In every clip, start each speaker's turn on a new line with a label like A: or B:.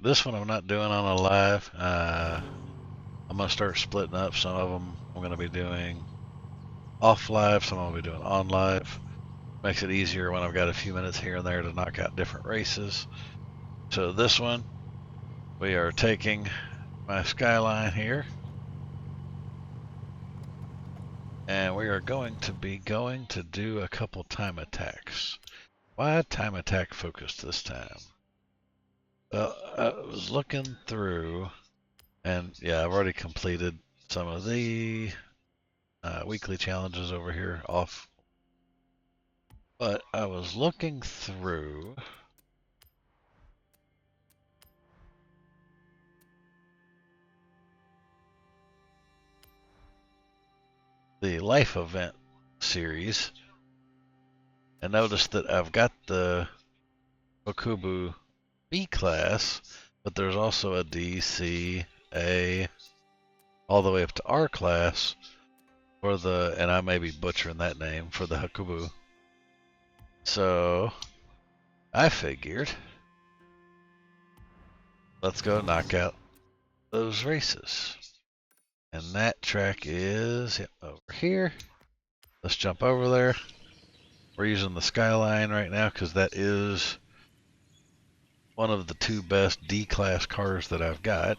A: this one I'm not doing on a live. I'm gonna start splitting up. Some of them I'm gonna be doing off live. Some I'm gonna be doing on live. Makes it easier when I've got a few minutes here and there to knock out different races. So this one, we are taking my Skyline here, and we are going to do a couple time attacks. Why time attack focused this time? Well, I was looking through, and yeah, I've already completed some of the weekly challenges over here off. But I was looking through the life event series and noticed that I've got the Okubu B class, but there's also a D, C, A, all the way up to R class for the, and I may be butchering that name, for the Hakubu. So I figured, let's go knock out those races. And that track is over here. Let's jump over there. We're using the Skyline right now because that is one of the two best D-class cars that I've got.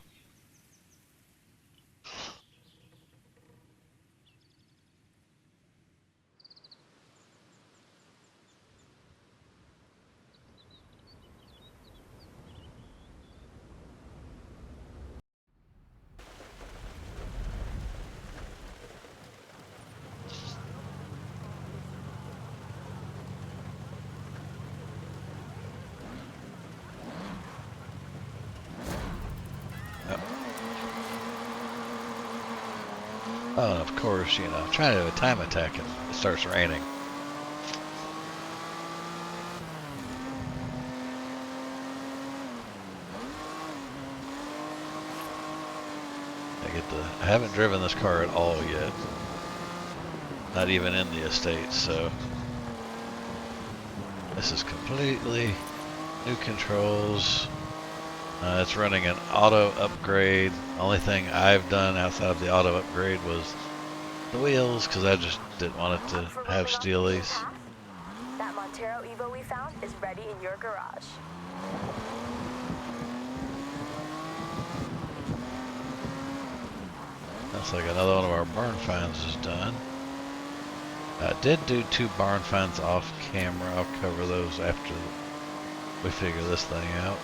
A: Oh, and of course, you know, trying to do a time attack and it starts raining. I haven't driven this car at all yet. Not even in the estate, so this is completely new controls. It's running an auto upgrade. Only thing I've done outside of the auto upgrade was the wheels, because I just didn't want it to have steelies.
B: That Montero Evo we found is ready in your garage.
A: Looks like another one of our barn finds is done. I did do 2 barn finds off camera. I'll cover those after we figure this thing out.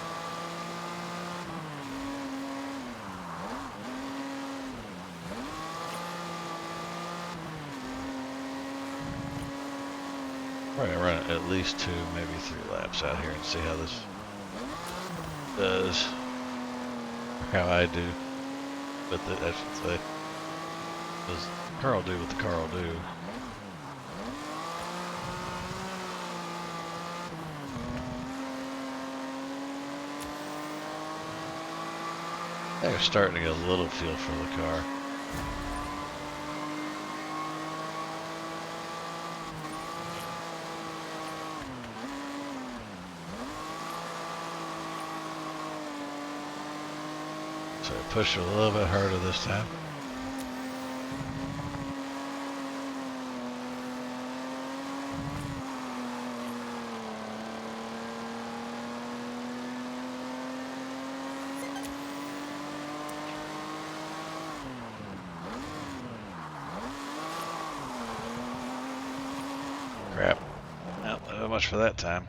A: We're gonna run at least 2, maybe 3 laps out here and see how this does, or how I do with it, I should say. Because car will do what the car will do. They're starting to get a little feel for the car. So I push it a little bit harder this time. Crap. Well, not much for that time.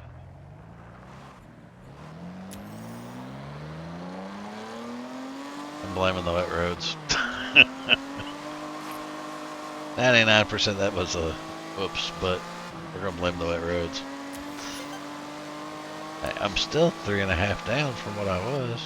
A: I'm blaming the wet roads. 99% that was a whoops, but we're gonna blame the wet roads. I'm still 3.5 down from what I was.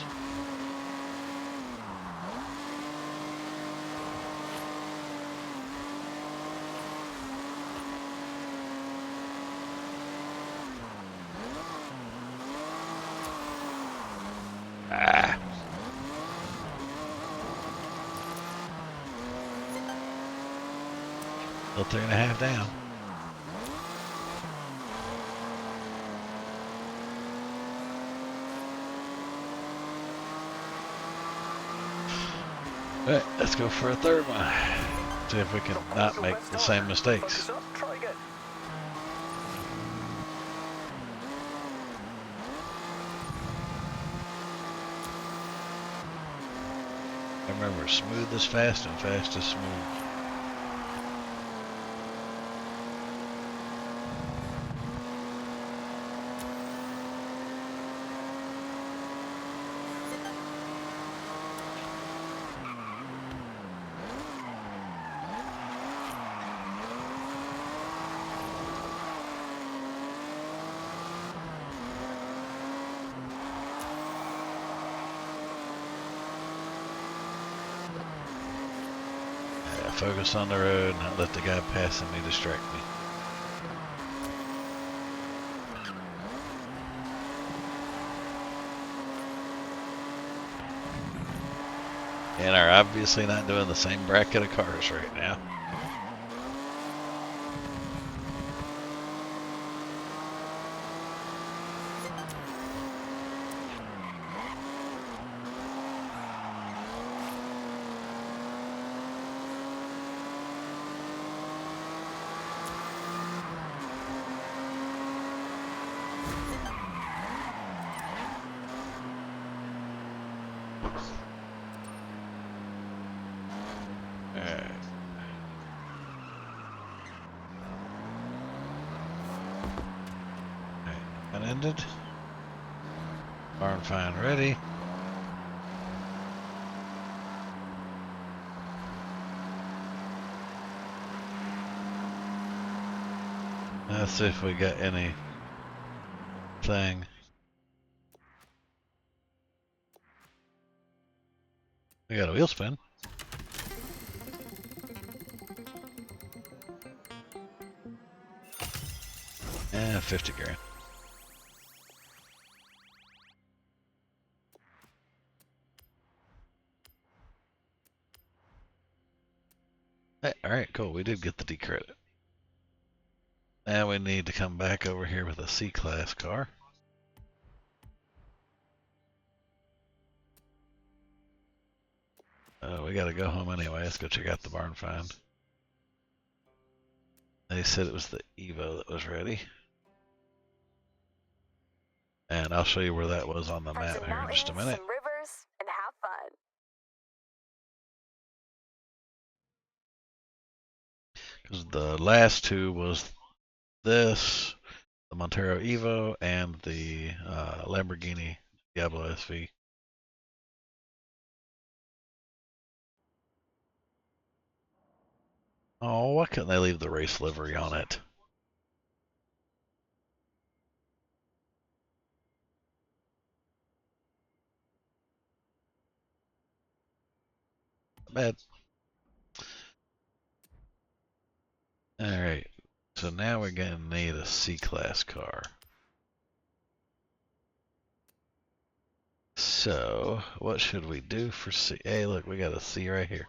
A: Still 3.5 down. Alright, let's go for a third one. See if we can not make the same mistakes.
C: Focus up, try again.
A: I remember smooth is fast and fast is smooth. Focus on the road and not let the guy passing me distract me. And are obviously not doing the same bracket of cars right now. Ended. Barn find ready. Let's see if we got anything. We got a wheel spin. And 50 grand. Hey, alright, cool. We did get the D credit. Now we need to come back over here with a C-Class car. We gotta go home anyway. Let's go check out the barn find. They said it was the Evo that was ready. And I'll show you where that was on the map here in just a minute.
B: Some rivers, and have fun.
A: Because the last two was this, the Montero Evo, and the Lamborghini Diablo SV. Oh, why couldn't they leave the race livery on it? Bad. Alright, so now we're going to need a C-Class car. So, what should we do for C? Hey, look, we got a C right here.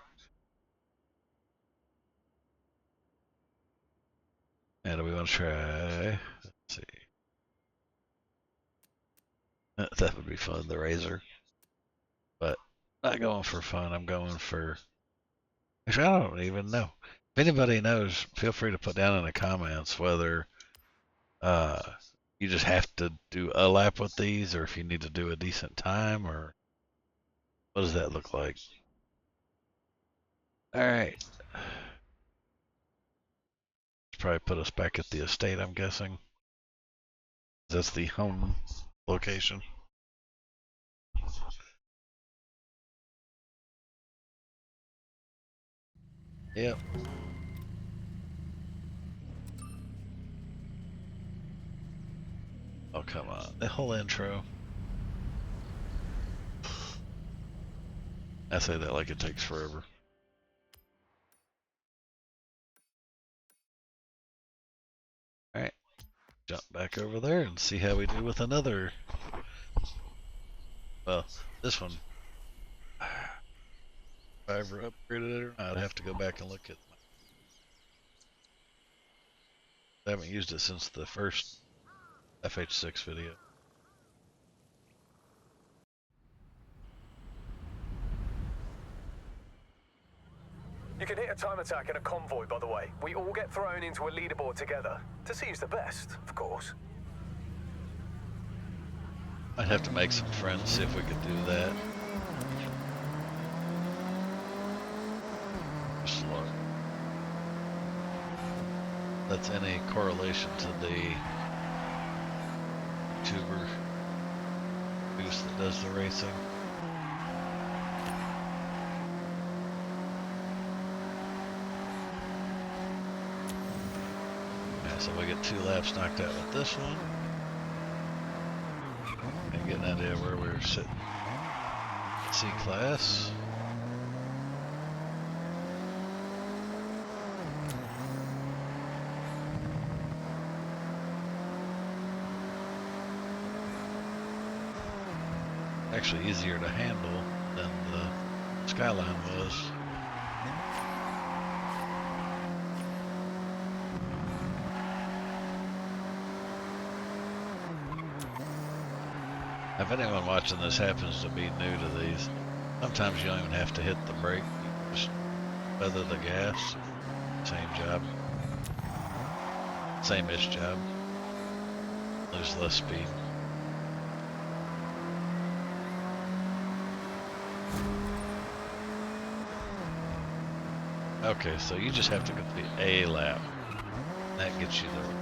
A: And do we want to try? Let's see. That would be fun, the Razor. But not going for fun. I'm going for. Actually, I don't even know. If anybody knows, feel free to put down in the comments whether you just have to do a lap with these, or if you need to do a decent time, or what does that look like? All right. Probably put us back at the estate, I'm guessing. That's the home location. Yep. Oh, come on. The whole intro. I say that like it takes forever. Alright. Jump back over there and see how we do with another. Well, this one. If I ever upgraded it or not, I'd have to go back and look at my. I haven't used it since the first FH6 video.
C: You can hit a time attack in a convoy, by the way. We all get thrown into a leaderboard together. To see who's the best, of course.
A: I'd have to make some friends, see if we could do that. Just look. That's any correlation to the YouTuber boost that does the racing. So we get 2 laps knocked out with this one. And get an idea where we're sitting. C-Class. Actually easier to handle than the Skyline was. If anyone watching this happens to be new to these, sometimes you don't even have to hit the brake. You just feather the gas. Same job. Same-ish job. Lose less speed. Okay, so you just have to complete a lap. That gets you there.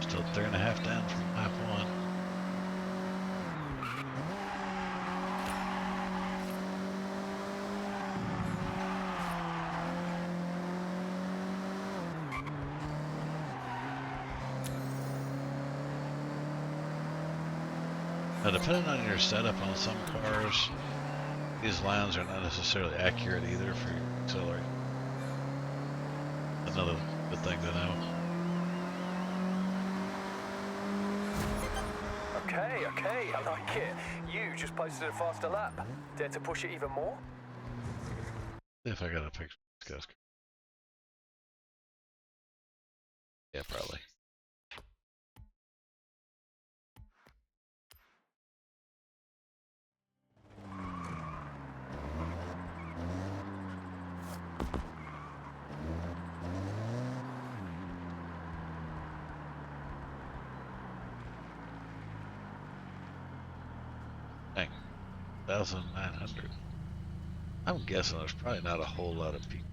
A: Still 3.5 down from lap 1. Now, depending on your setup on some cars, these lines are not necessarily accurate either for your accelerator. Another good thing to know.
C: Okay, I like it. You just posted a faster lap. Dare to push it even more?
A: See if I got a picture of this guy's car. Yeah, probably. Dang, 1,900. I'm guessing there's probably not a whole lot of people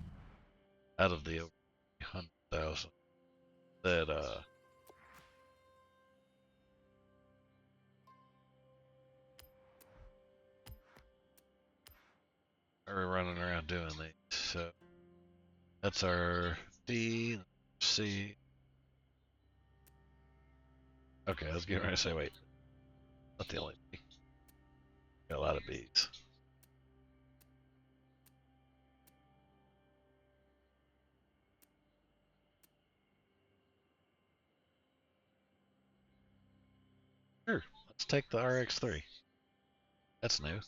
A: out of the over 100,000 that are running around doing these. So that's our D, C. Okay, I was getting ready to say, wait, not the only B. Got a lot of B's. Sure, let's take the RX-3. That's new.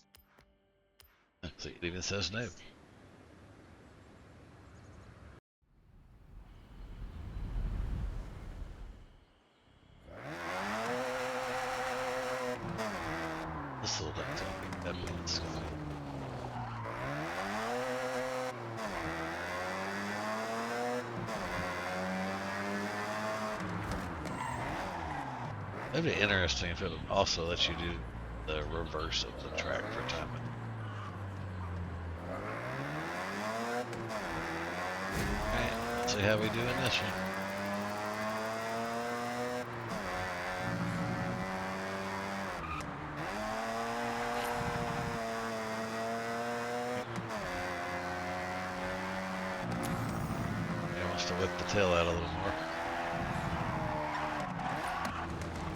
A: See, it even says new. This little don't tell me that means it'd be interesting if it would also let you do the reverse of the track for timing. Alright, let's see how we do in this one. He wants to whip the tail out a little more.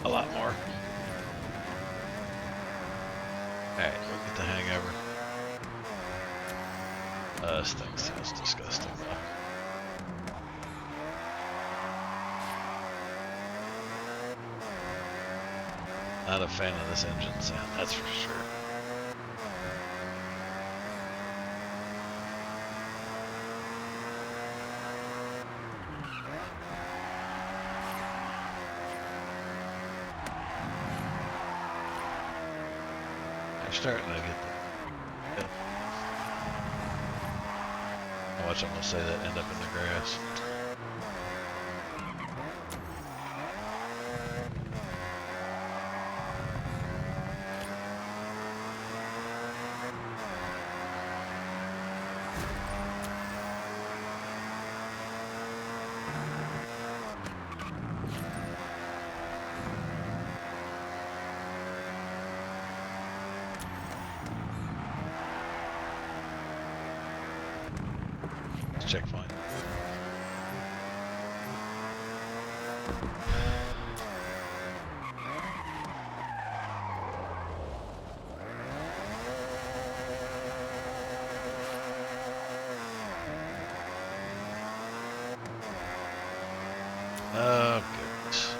A: A lot more. Alright, we'll get the hang of her. This thing sounds disgusting though. Not a fan of this engine sound, that's for sure. They're starting to get the... Watch, I'm gonna say that end up in the grass. Checkpoint. Oh goodness.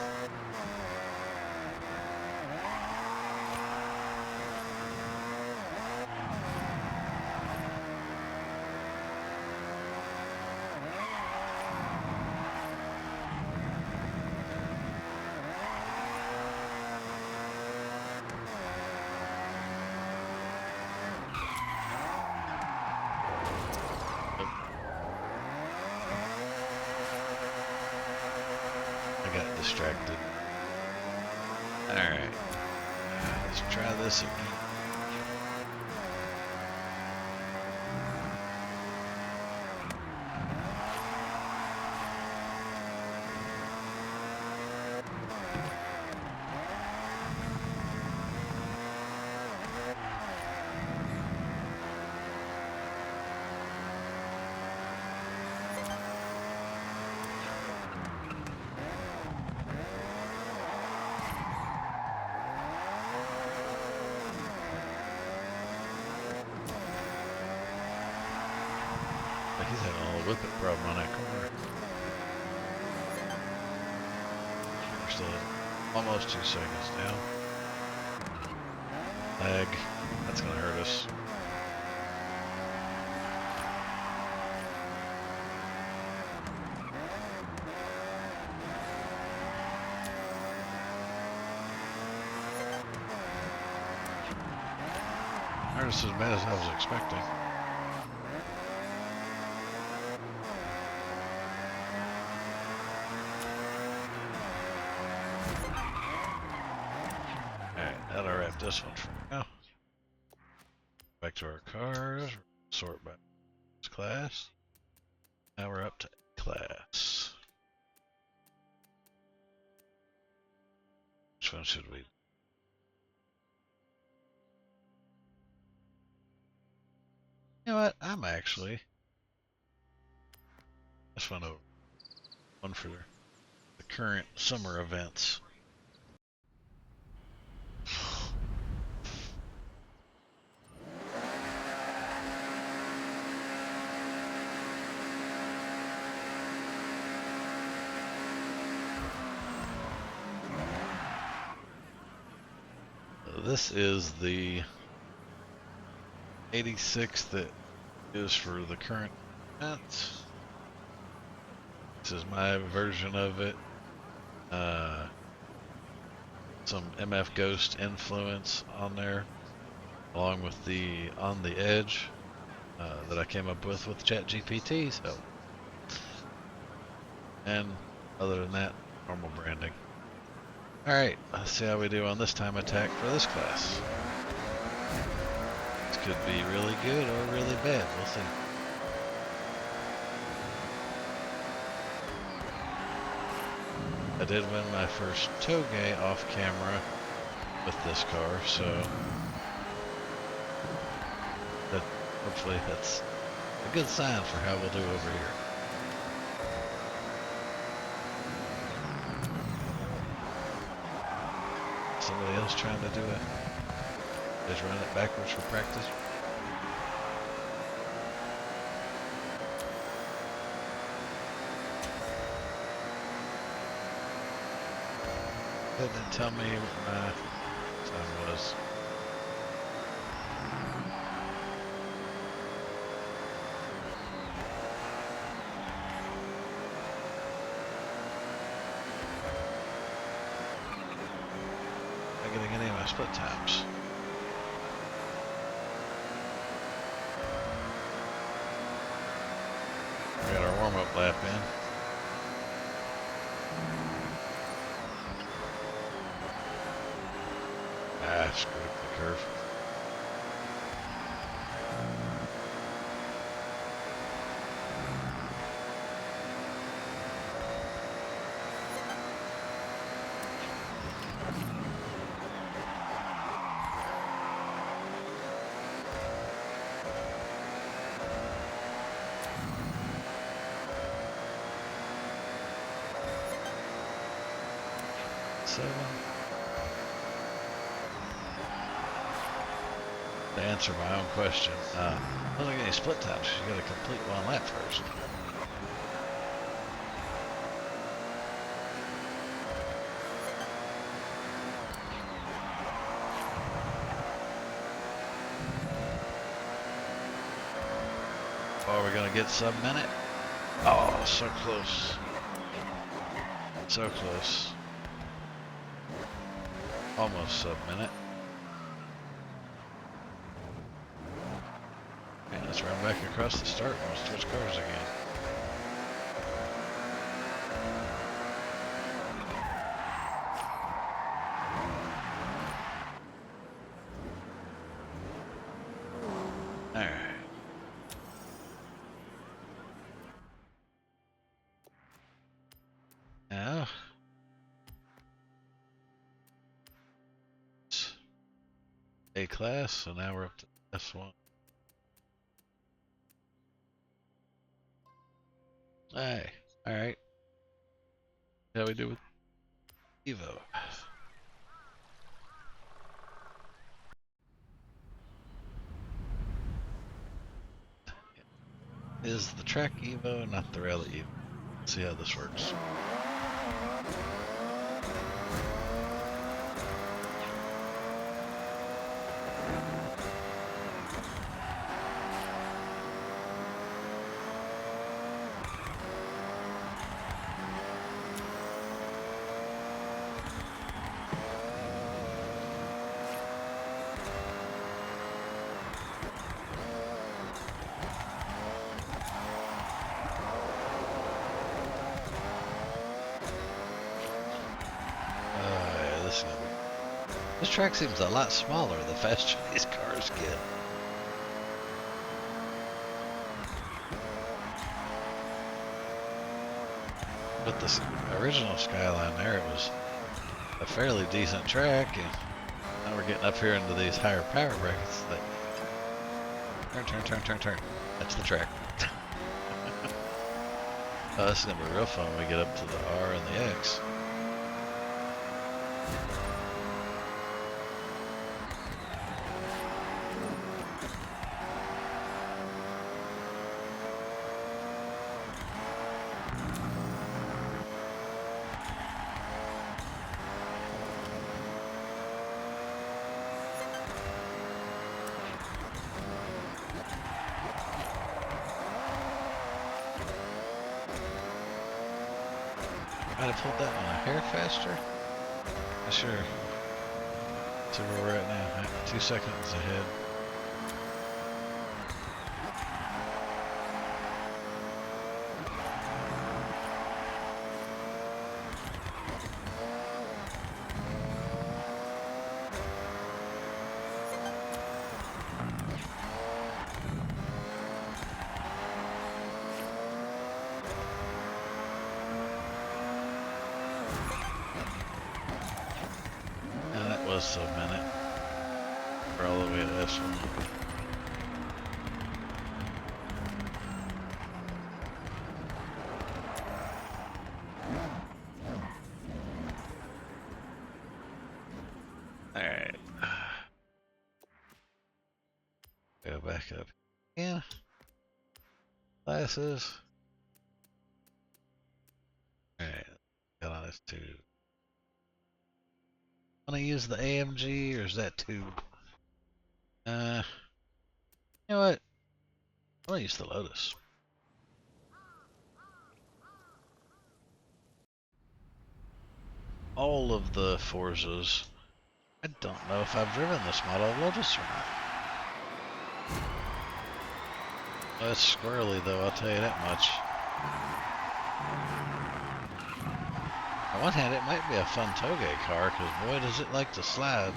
A: I got distracted. Alright. Let's try this again. He's having a little whippet problem on that corner. We're still at almost 2 seconds down. Lag. That's gonna hurt us. Hurt us as bad as I was expecting. That'll wrap this one for now. Back to our cars. Sort by class. Now we're up to class. Which one should we? You know what? I'm actually. This one over. One for the current summer events. This is the 86 that is for the current event. This is my version of it. Some MF Ghost influence on there, along with the On the Edge that I came up with ChatGPT. So, and other than that, normal branding. Alright, let's see how we do on this time attack for this class. This could be really good or really bad, we'll see. I did win my first toge off camera with this car, so that hopefully that's a good sign for how we'll do over here. Somebody else trying to do it. Just run it backwards for practice. It didn't tell me what my time was. Am I getting any of my split times? We got our warm-up lap in. Ah, screwed up the curve. To answer my own question, I don't get any split times. You got to complete one lap first. Oh, we're gonna get sub-minute. Oh, so close. So close. Almost sub-minute. And let's run back across the start and we'll switch cars again. Alright. Now, it's A class, so now we're up to S1. Hey, alright. How we do with Evo? Is the track Evo, not the rally Evo? Let's see how this works. This track seems a lot smaller the faster these cars get. But the original Skyline there, it was a fairly decent track, and now we're getting up here into these higher power brackets. Like, turn. That's the track. Oh, this is gonna be real fun when we get up to the R and the X. Might have pulled that one a hair faster. Sure. See where we're at now. 2 seconds ahead. A minute. We're all the way to this one. Alright. Go back up again. Classes. Alright. Got on this too. Want to use the AMG or is that too? You know what? I want to use the Lotus. All of the Forzas. I don't know if I've driven this model of Lotus or not. That's squirrely though, I'll tell you that much. On one hand, it might be a fun toge car, because boy does it like to slide.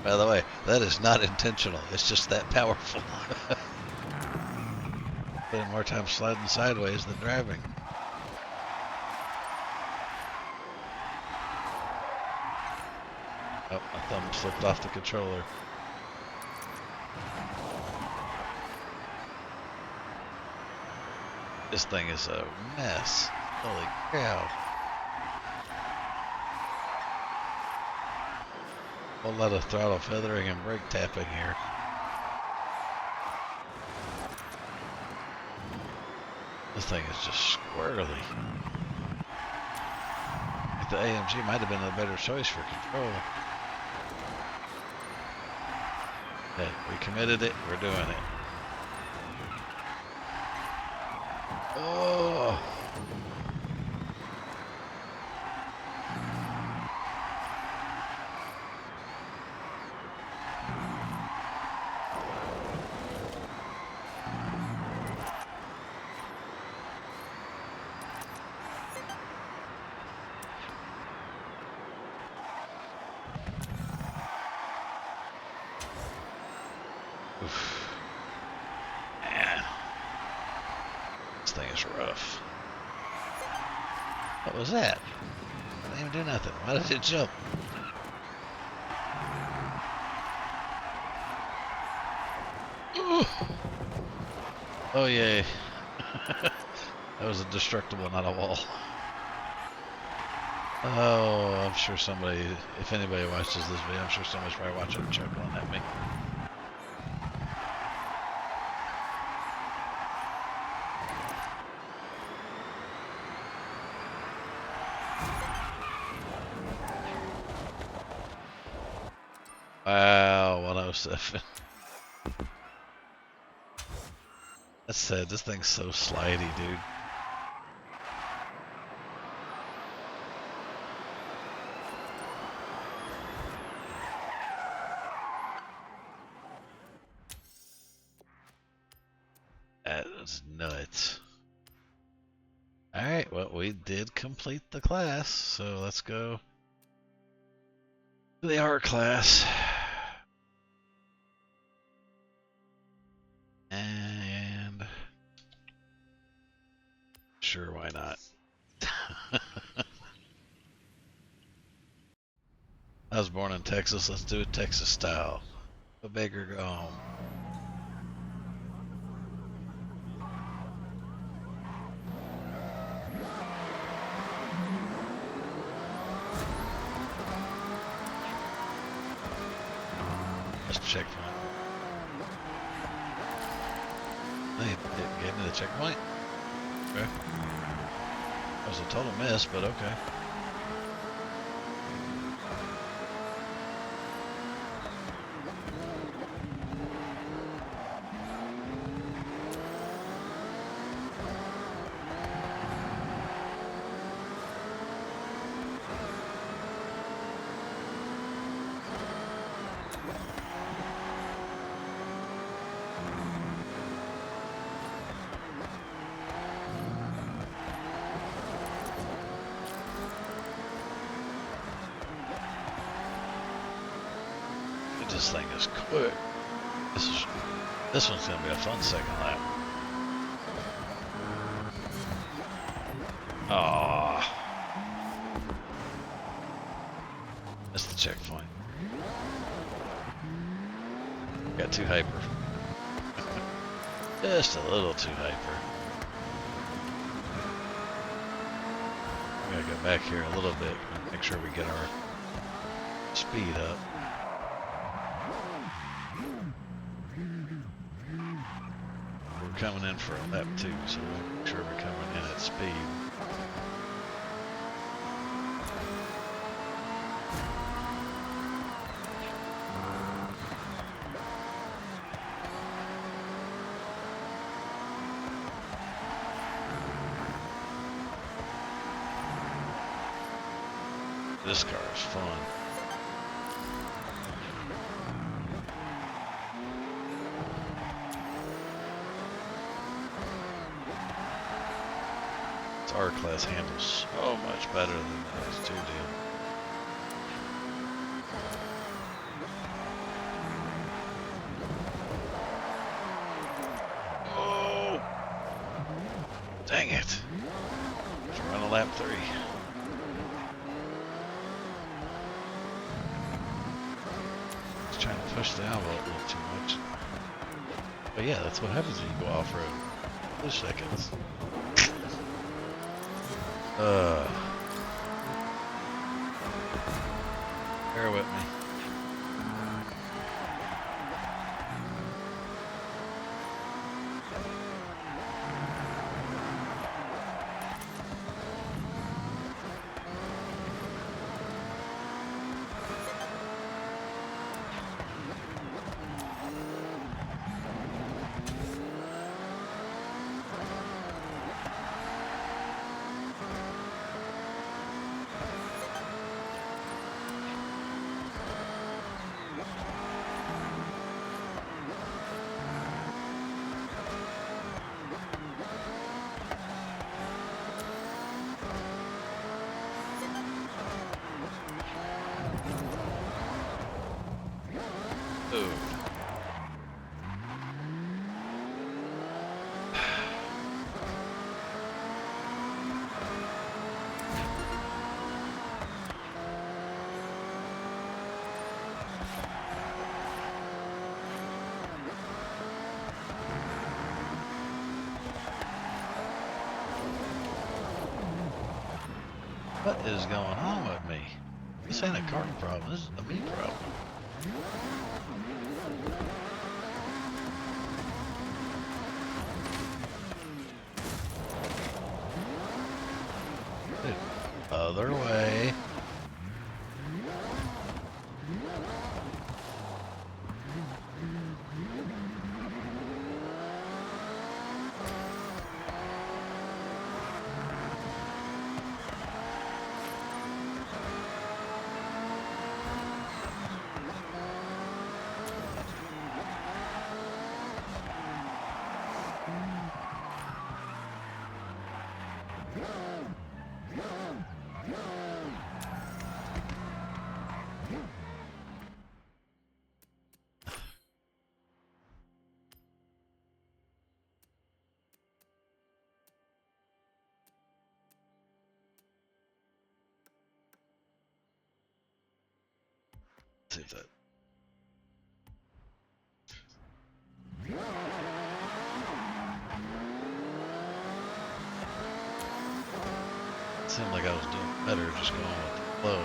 A: By the way, that is not intentional. It's just that powerful. Spending more time sliding sideways than driving. Oh, my thumb slipped off the controller. This thing is a mess. Holy cow. A whole lot of throttle feathering and brake tapping here. This thing is just squirrely. The AMG might have been a better choice for control. Hey, we committed it, we're doing it. Oh! Oof. Man. This thing is rough. What was that? I didn't even do nothing. Why did it jump? Ooh. Oh yay. That was a destructible, not a wall. Oh, I'm sure somebody, if anybody watches this video, I'm sure somebody's probably watching and chuckling at me. Wow, 107. That said, this thing's so slidey, dude. That is nuts. Alright, well, we did complete the class, so let's go to the R class. And sure, why not? I was born in Texas, let's do it Texas style. Go big or go home. Let's checkpoint. It gave me the checkpoint? Okay. That was a total miss, but okay. This thing is quick. This one's gonna be a fun second lap. Aww. Missed the checkpoint. Got too hyper. Just a little too hyper. We gotta go back here a little bit and make sure we get our speed up. we're coming in for a lap too, so we'll make sure we're coming in at speed. This car is fun. This R-Class handles so much better than those two did. Oh! Dang it! Let's run a lap 3. Trying to push the envelope a little too much. But yeah, that's what happens when you go off-road. Those seconds. Bear with me. Ooh. What is going on with me? This ain't a car problem, this is a me problem. Other way. See if that. Seemed like I was doing better just going with the flow.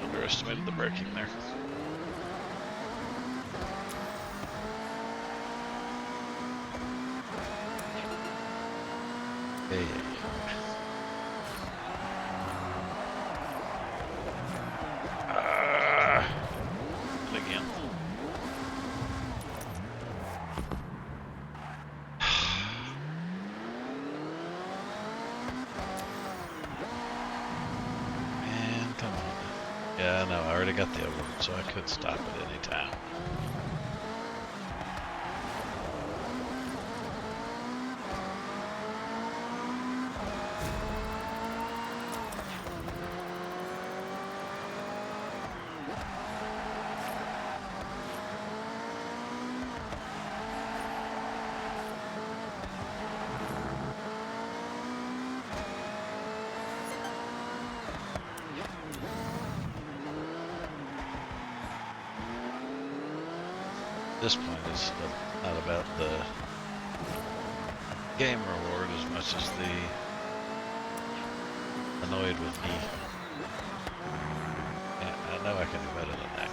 A: Underestimated the braking there. Hey. Again. Man, come on. Yeah, I know. I already got the alert, so I could stop at any time. this point is not about the game reward as much as the annoyed with me. Yeah, I know I can do better than that.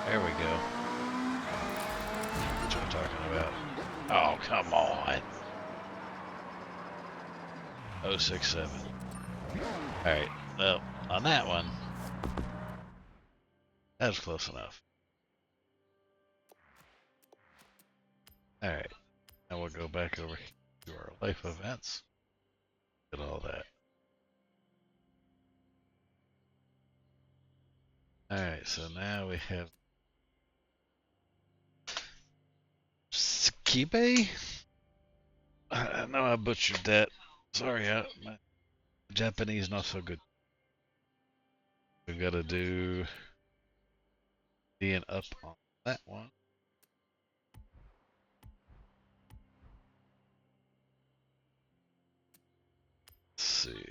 A: There we go. That's what I'm talking about. Oh, come on. 067. Alright, well, on that one, that was close enough. Alright, now we'll go back over to our life events. Get all that. Alright, so now we have Skibe? I know I butchered that. Sorry, my Japanese not so good. We gotta do being up on that one. Let's see.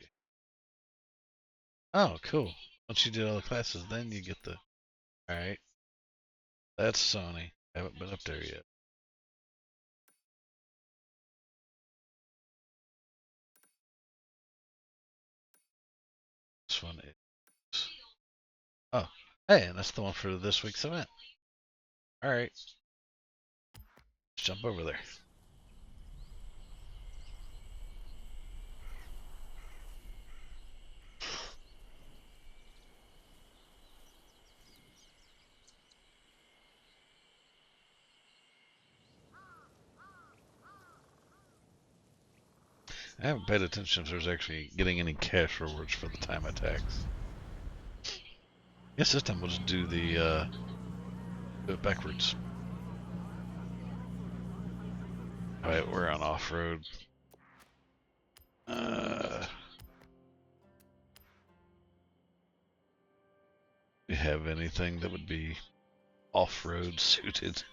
A: Oh, cool. Once you do all the classes, then you get the. Alright. That's Sony. Haven't been up there yet. This one is. Oh, hey, and that's the one for this week's event. Alright. Let's jump over there. I haven't paid attention if there's actually getting any cash rewards for the time attacks. Guess this time we'll just do the do it backwards. Alright, we're on off-road. Do you have anything that would be off-road suited?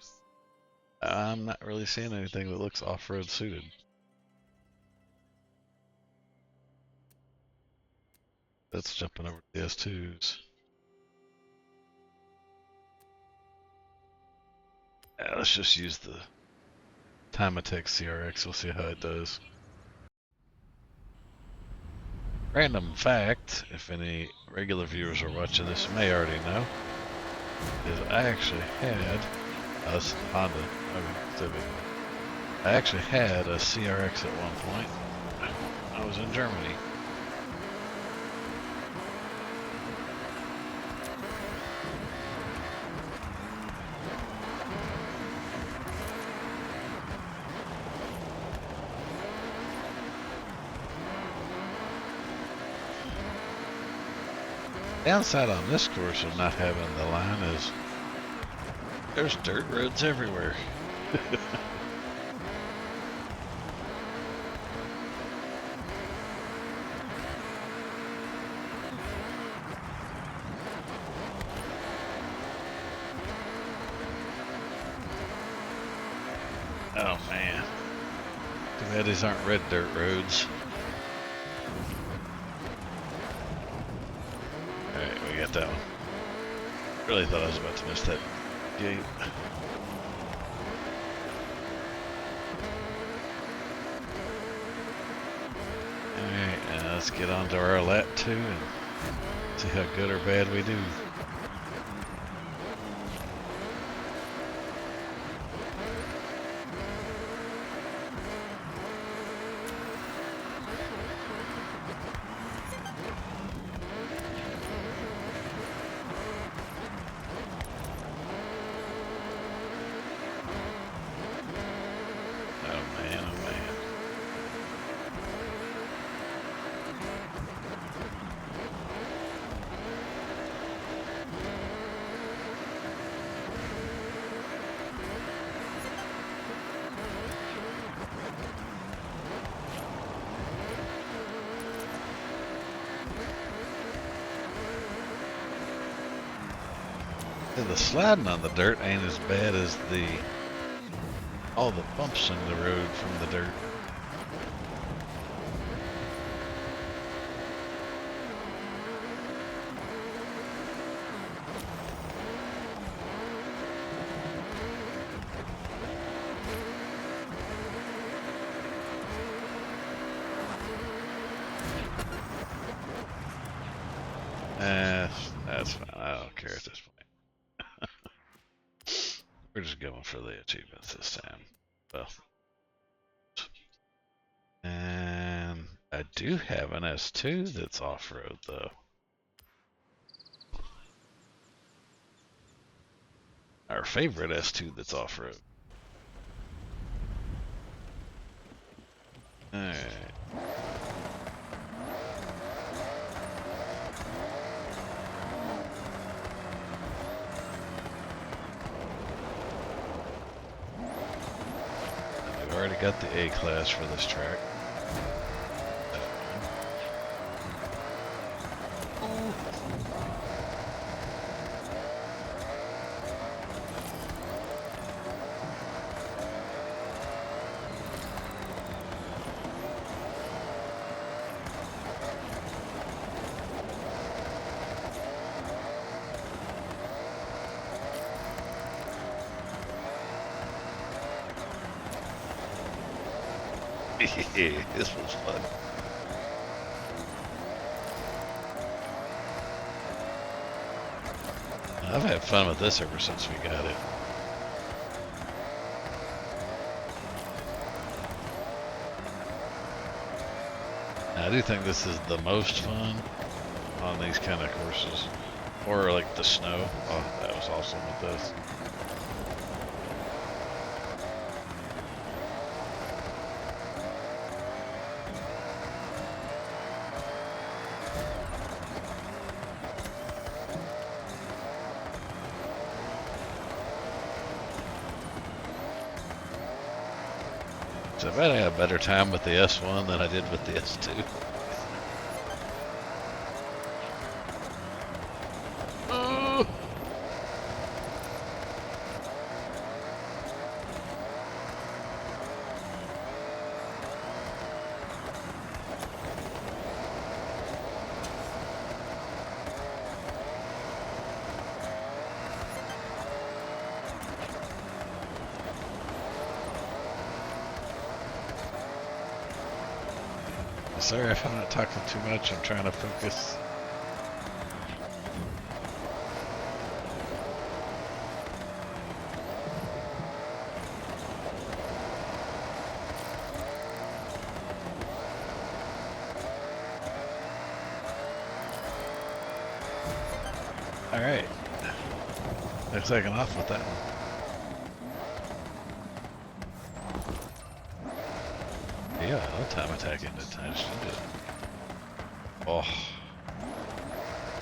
A: I'm not really seeing anything that looks off-road suited. That's jumping over the S2s. Let's just use the Time Attack CRX. We'll see how it does. Random fact, if any regular viewers are watching this, you may already know, is I actually had a Honda, okay, Civic. I actually had a CRX at one point. I was in Germany. Downside on this course of not having the line is there's dirt roads everywhere. Oh man. Too bad these aren't red dirt roads. Alright, we got that one. Really thought I was about to miss that gate. Alright, let's get on to our lap 2 and see how good or bad we do. The sliding on the dirt ain't as bad as the all the bumps in the road from the dirt. That's fine. I don't care at this point. We're just going for the achievements this time. Well, and I do have an S2 that's off-road though. Our favorite S2 that's off-road. Alright. We've already got the A class for this track. This was fun. I've had fun with this ever since we got it. I do think this is the most fun on these kind of courses. Or like the snow. Oh, that was awesome with this. So I bet I had a better time with the S1 than I did with the S2. Oh. Sorry if I'm not talking too much, I'm trying to focus. Alright. Looks like I'm off with that one. Yeah, no time attacking the time. Oh.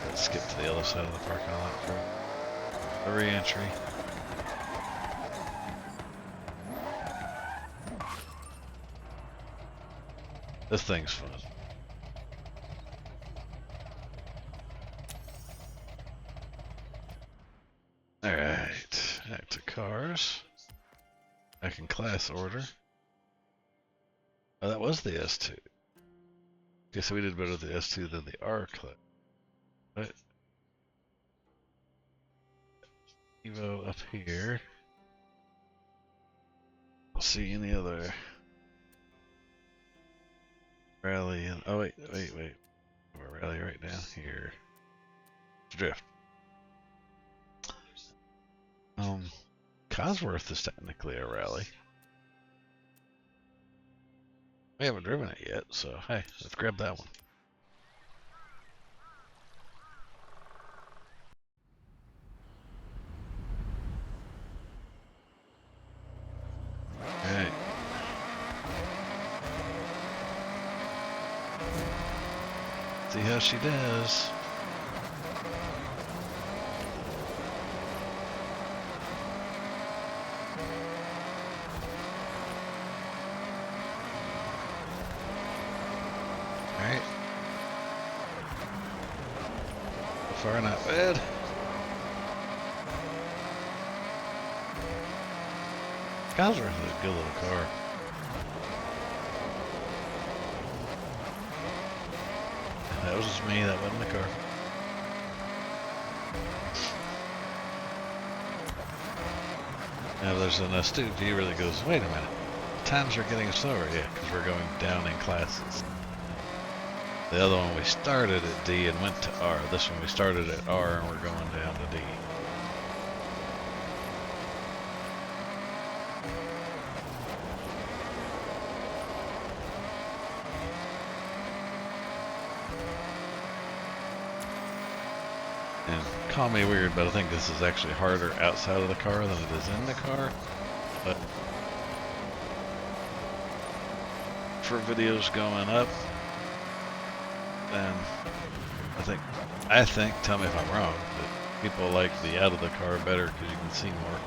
A: Let's skip to the other side of the parking lot for the re-entry. This thing's fun. Alright, back to cars. Back in class order. Oh, that was the S2. Guess we did better with the S2 than the R class. Right? Evo up here. I'll see any other rally and oh wait. A rally right down here. Drift. Cosworth is technically a rally. We haven't driven it yet, so hey, let's grab that one. Alright. See how she does. Alright. So far not bad. Cosworth is a good little car. That was just me, that wasn't the car. Now there's an astute viewer that goes, wait a minute, times are getting slower. Yeah, because we're going down in classes. The other one we started at D and went to R. This one we started at R and we're going down to D. And call me weird, but I think this is actually harder outside of the car than it is in the car. But for videos going up, then I think, tell me if I'm wrong, that people like the out of the car better because you can see more.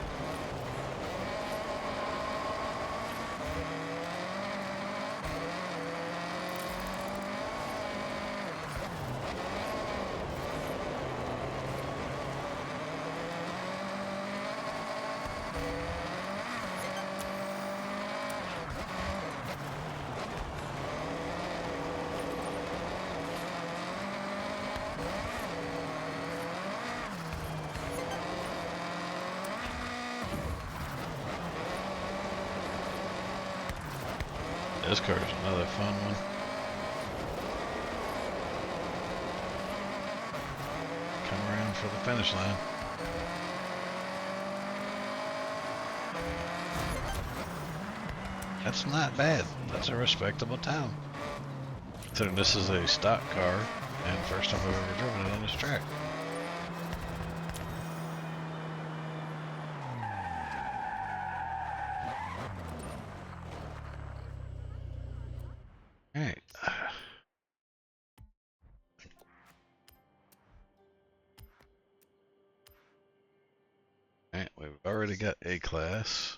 A: This car is another fun one. Come around for the finish line. That's not bad. That's a respectable time. Considering this is a stock car and first time I've ever driven it on this track. Alright. Alright, we've already got A class.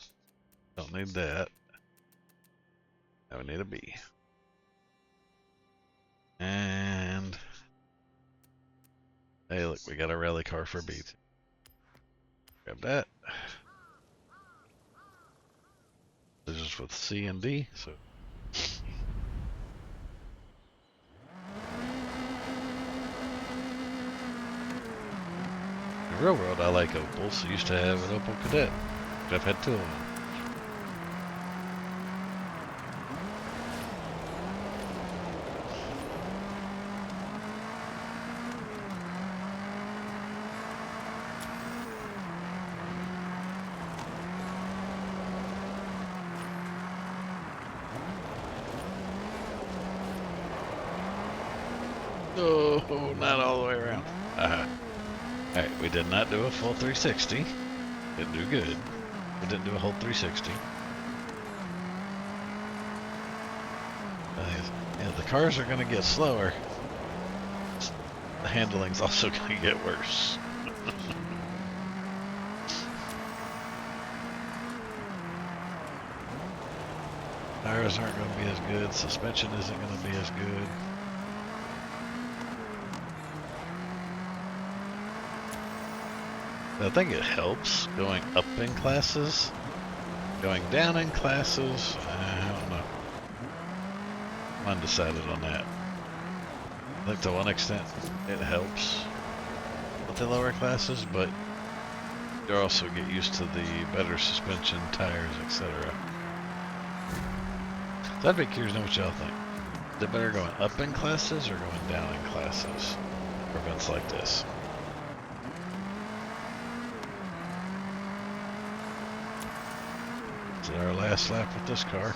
A: Don't need that. Now we need a B. And hey, look, we got a rally car for B. Grab that. This is with C and D, so. In the real world, I like Opals. I used to have an Opal Cadet. I've had two of them. Oh, not all the way around. Alright, we did not do a full 360. Didn't do good. We didn't do a whole 360. Yeah, the cars are going to get slower. The handling's also going to get worse. Tires aren't going to be as good. Suspension isn't going to be as good. I think it helps going up in classes. Going down in classes, I don't know. I'm undecided on that. I think to one extent it helps with the lower classes, but you also get used to the better suspension, tires, etc. So I'd be curious to know what y'all think. Is it better going up in classes or going down in classes for events like this? This is our last lap with this car.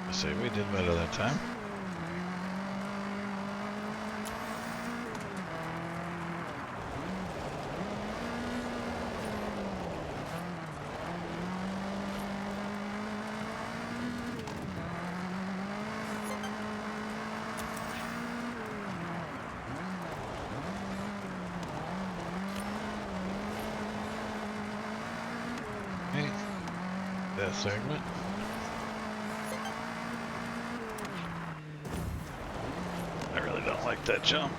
A: I say we did better that time. That segment. I really don't like like that jump.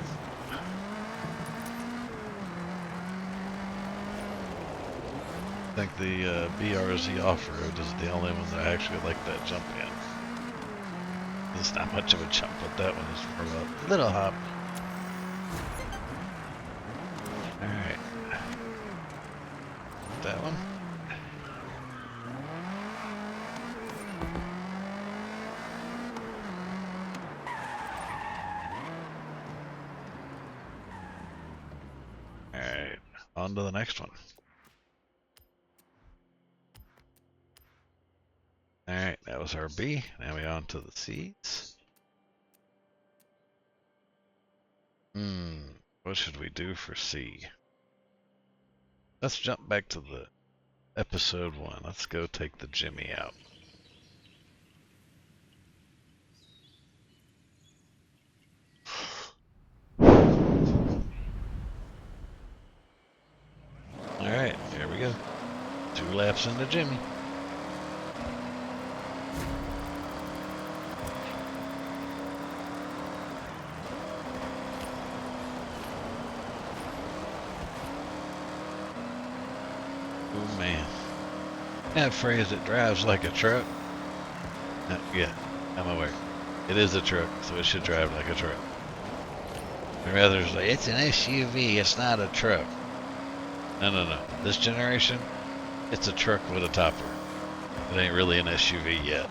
A: I think the BRZ off-road is the only one that I actually like that jump in. It's not much of a jump, but that one is more of a little hop. Alright. That one. Alright, on to the next one. Alright, that was our B. Now we on to the C's. What should we do for C? Let's jump back to the episode 1. Let's go take the Jimmy out. Alright, here we go. 2 laps into Jimmy. Oh man. That phrase, it drives like a truck. Yeah, I'm aware. It is a truck, so it should drive like a truck. Or rather, say, it's an SUV, it's not a truck. No. This generation, it's a truck with a topper. It ain't really an SUV yet.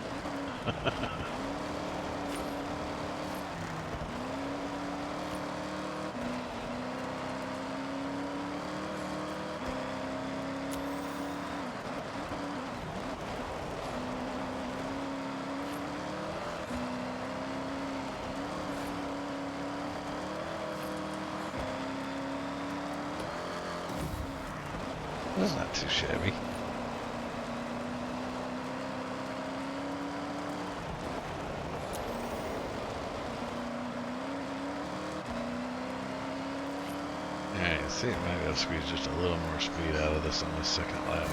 A: That's not too shabby. Alright, see, maybe I'll squeeze just a little more speed out of this on the second lap.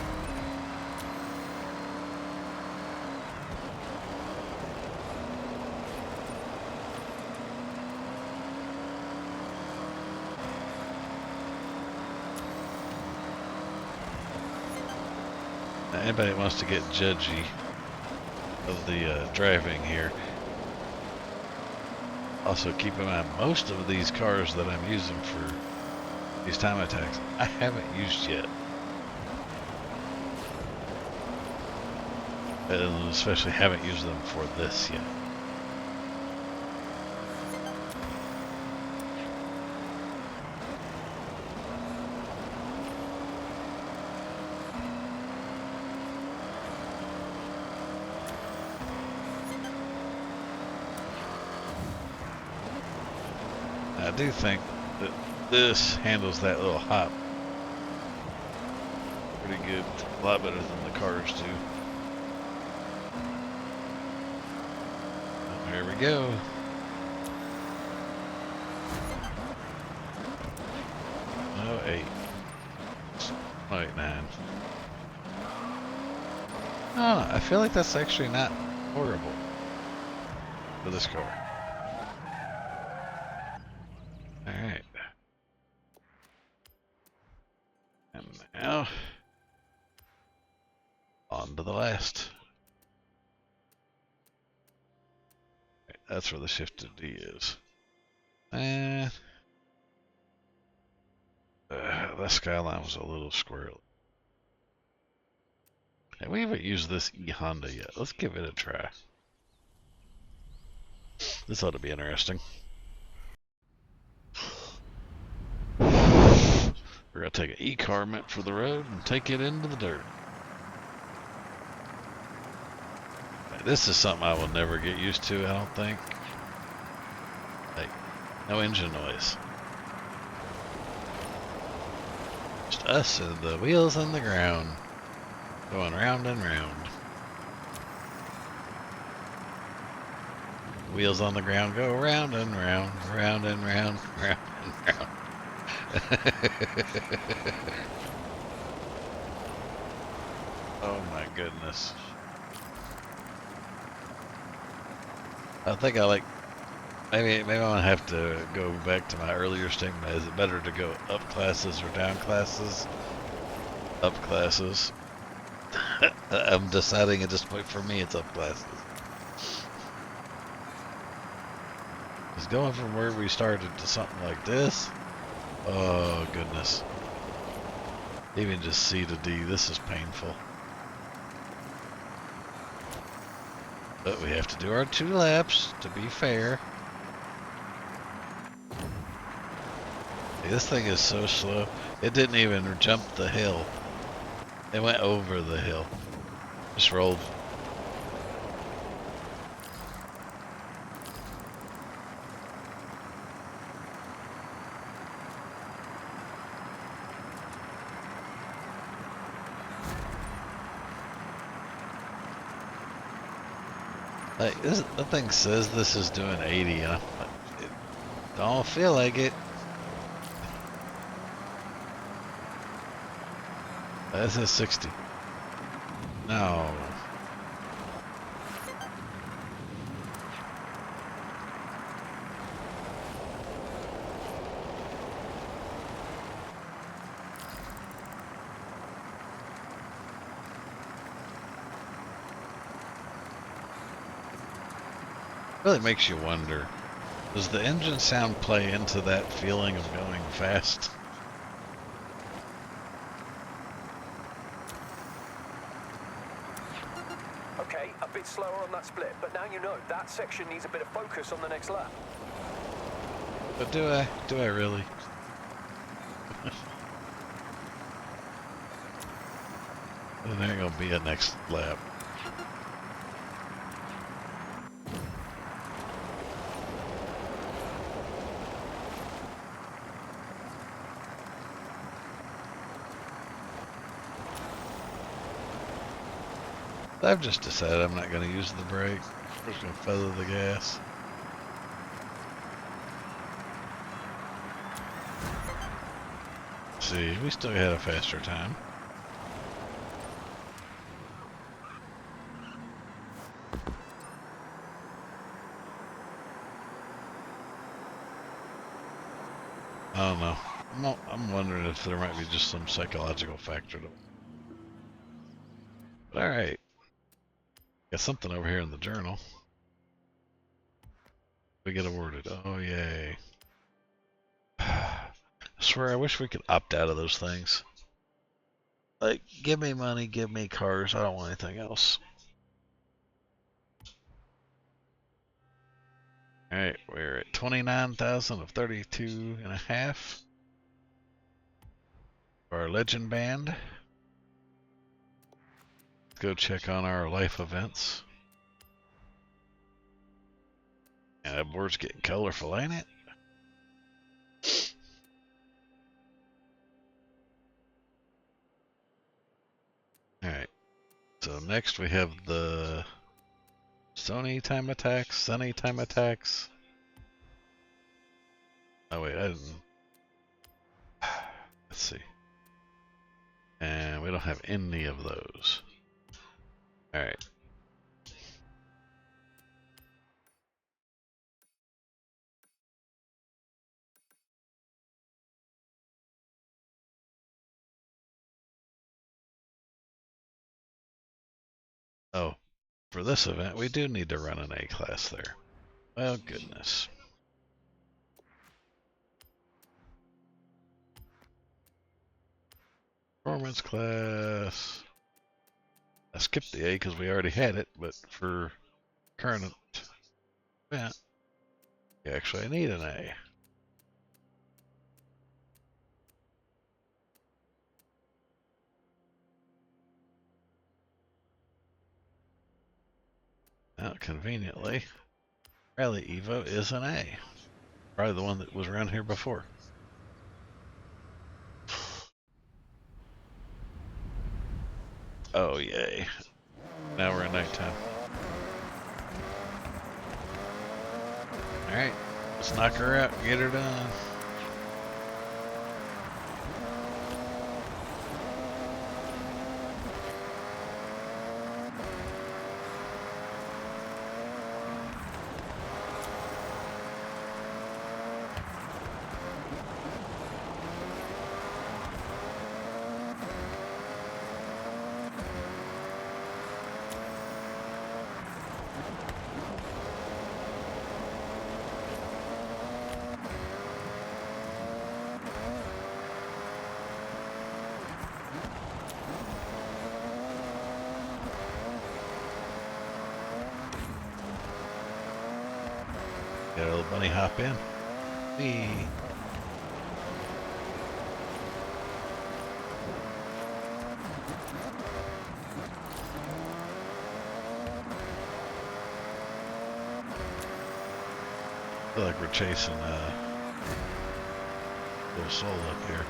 A: Now, anybody that wants to get judgy of the driving here, also keep in mind most of these cars that I'm using for these time attacks I haven't used yet, and especially haven't used them for this yet. I do think that this handles that little hop pretty good, a lot better than the cars do. And there we go. Oh, 8. Oh, 8, 9. Oh, I feel like that's actually not horrible for this car. Alright. And now, on to the last. Right, that's where the shifted D is. And that skyline was a little squirrely. And we haven't used this E-Honda yet. Let's give it a try. This ought to be interesting. We're going to take an E-car meant for the road and take it into the dirt. This is something I will never get used to, I don't think. Like, no engine noise. Just us and the wheels on the ground. Going round and round. Wheels on the ground go round and round, round and round, round and round. Oh my goodness. I think I like Maybe I'm gonna have to go back to my earlier statement. Is it better to go up classes or down classes? Up classes. I'm deciding at this point for me it's up classes. Because going from where we started to something like this, oh goodness. Even just C to D, this is painful. But we have to do our 2 laps to be fair. This thing is so slow. It didn't even jump the hill. It went over the hill. Just rolled. Like, the thing says this is doing 80, and it don't feel like it. This is 60. No. Really makes you wonder, does the engine sound play into that feeling of going fast?
C: Okay, a bit slower on that split, but now you know that section needs a bit of focus on the next lap.
A: But do I? Do I really? There ain't gonna be a next lap. I've just decided I'm not going to use the brake. I'm just going to feather the gas. See, we still had a faster time. I don't know. I'm wondering if there might be just some psychological factor to it. But alright. Got something over here in the journal. We get awarded. Oh, yay. I swear, I wish we could opt out of those things. Like, give me money, give me cars. I don't want anything else. Alright, we're at 29,000 of 32 and a half. Our legend band. Let's go check on our life events. And that board's getting colorful, ain't it? Alright. So next we have the Sony time attacks, Sunny time attacks. Oh wait, I didn't. Let's see. And we don't have any of those. Alright. Oh, for this event, we do need to run an A class there. Well, goodness. Performance class. I skipped the A because we already had it, but for current event, actually I need an A. Now, conveniently, Rally Evo is an A. Probably the one that was around here before. Oh, yay. Now we're in nighttime. Alright, let's knock her out, get her done. Got a little bunny hop in. Whee. Feel like we're chasing little soul up here.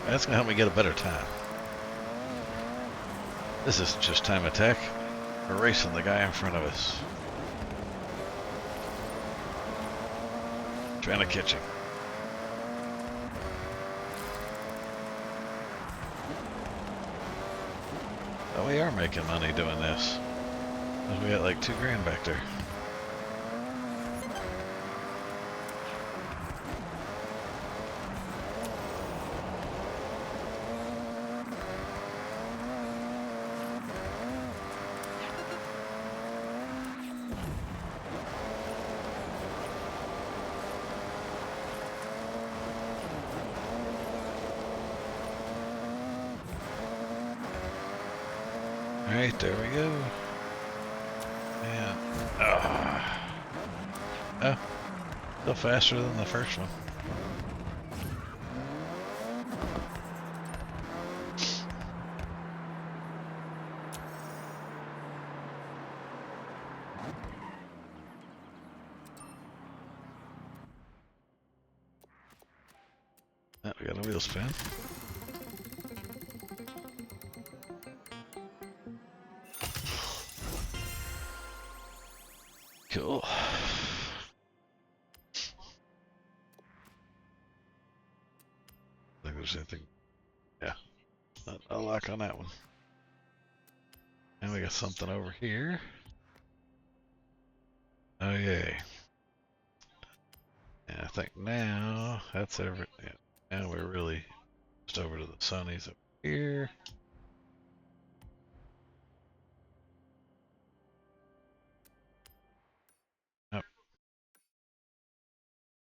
A: That's gonna help me get a better time. This isn't just time attack. We're racing the guy in front of us. Trying to catch him. Oh, we are making money doing this. We got like $2 grand back there. Alright, there we go. And, oh, still faster than the first one. Oh, we got a wheel spin. Cool. I think there's anything. Yeah. Not a lock on that one. And we got something over here. Oh yay. And I think now that's everything. Yeah. Now we're really just over to the Sonys up here. Oh.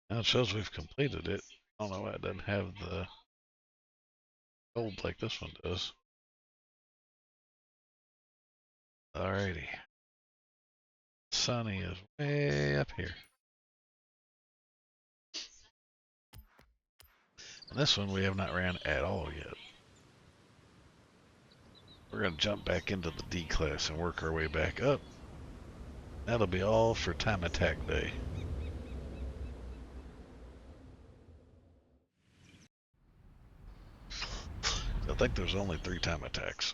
A: Now it shows we've completed it. I don't know why it doesn't have the gold like this one does. Alrighty. Sunny is way up here. And this one we have not ran at all yet. We're going to jump back into the D class and work our way back up. That'll be all for time attack day. I think there's only 3 time attacks.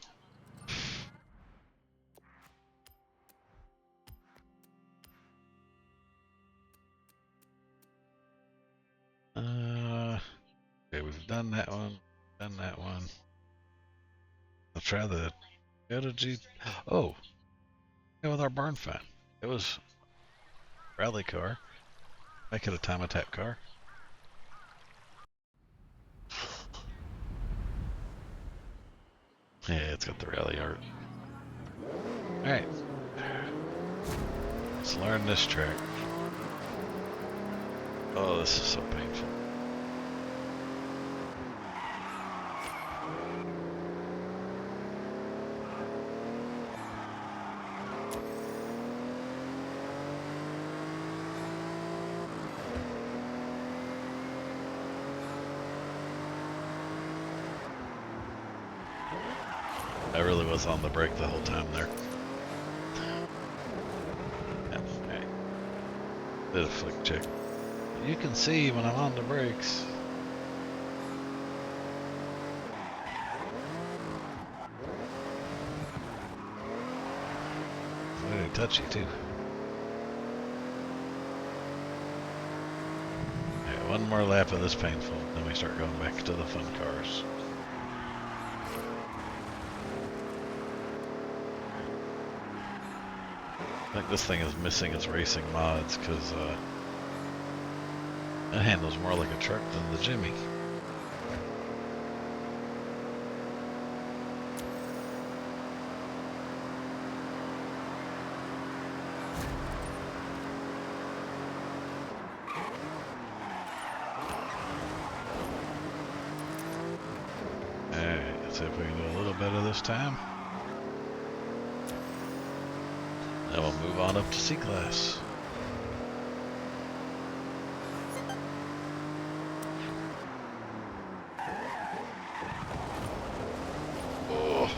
A: Okay, we've done that one. Done that one. I'll try the strategy. Oh, yeah, with our barn find. It was rally car. Make it a time attack car. Yeah, it's got the rally art. Alright. Let's learn this track. Oh, this is so painful. I really was on the brake the whole time there. Right. Did a flick check. You can see when I'm on the brakes. Very touchy too. Alright, one more lap of this painful, then we start going back to the fun cars. I think this thing is missing its racing mods because it handles more like a truck than the Jimmy. See if we can do a little better this time. Then we'll move on up to C-Class. Oh.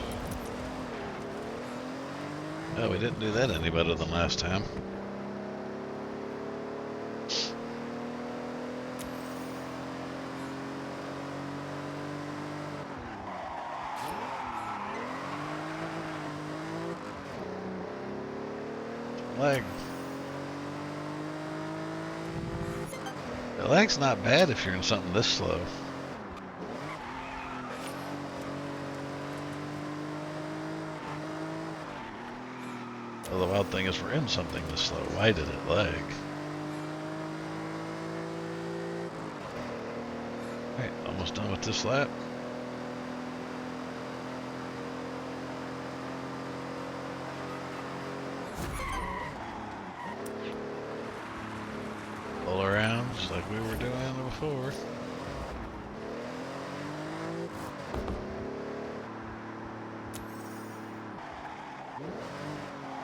A: Oh, we didn't do that any better than last time. Lag. The lag's not bad if you're in something this slow. Well, the wild thing is we're in something this slow. Why did it lag? Alright, almost done with this lap. Pull around just like we were doing before.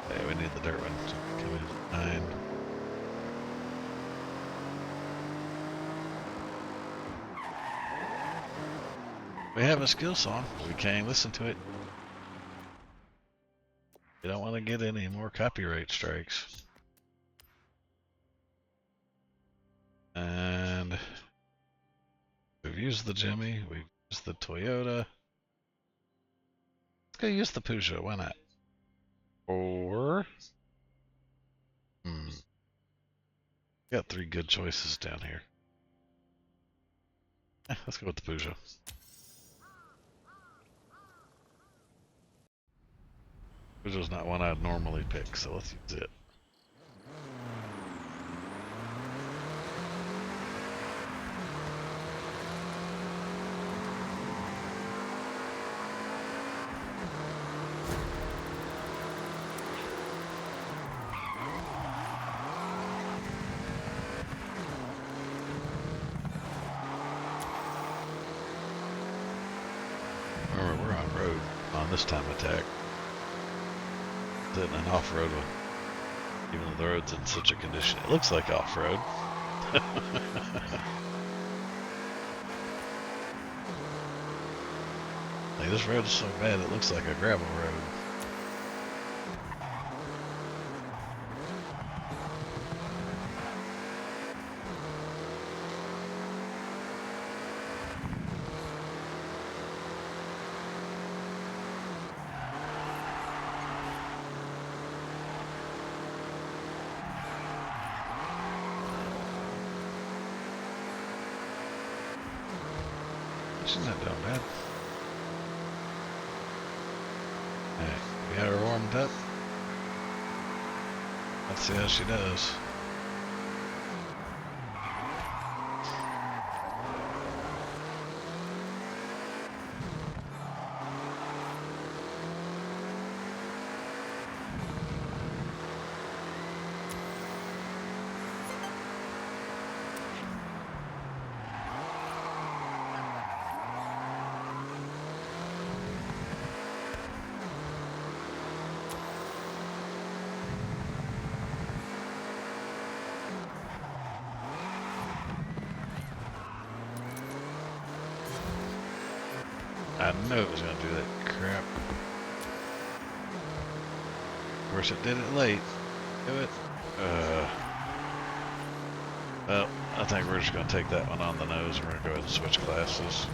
A: Okay, we need the dirt one to come in behind. We have a skill song. We can't listen to it. We don't want to get any more copyright strikes. And we've used the Jimmy, we've used the Toyota. Let's go use the Peugeot, why not? Or got three good choices down here. Let's go with the Peugeot. Peugeot's not one I'd normally pick, so let's use it. Remember, we're on road on this time attack. Sitting an off-road one. Even though the road's in such a condition, it looks like off-road. Like, this road is so bad it looks like a gravel road. She's not doing bad. Alright, we got her warmed up. Let's see how she does. I knew it was going to do that crap. Of course, it did it late. Do it. Well, I think we're just going to take that one on the nose and we're going to go ahead and switch classes.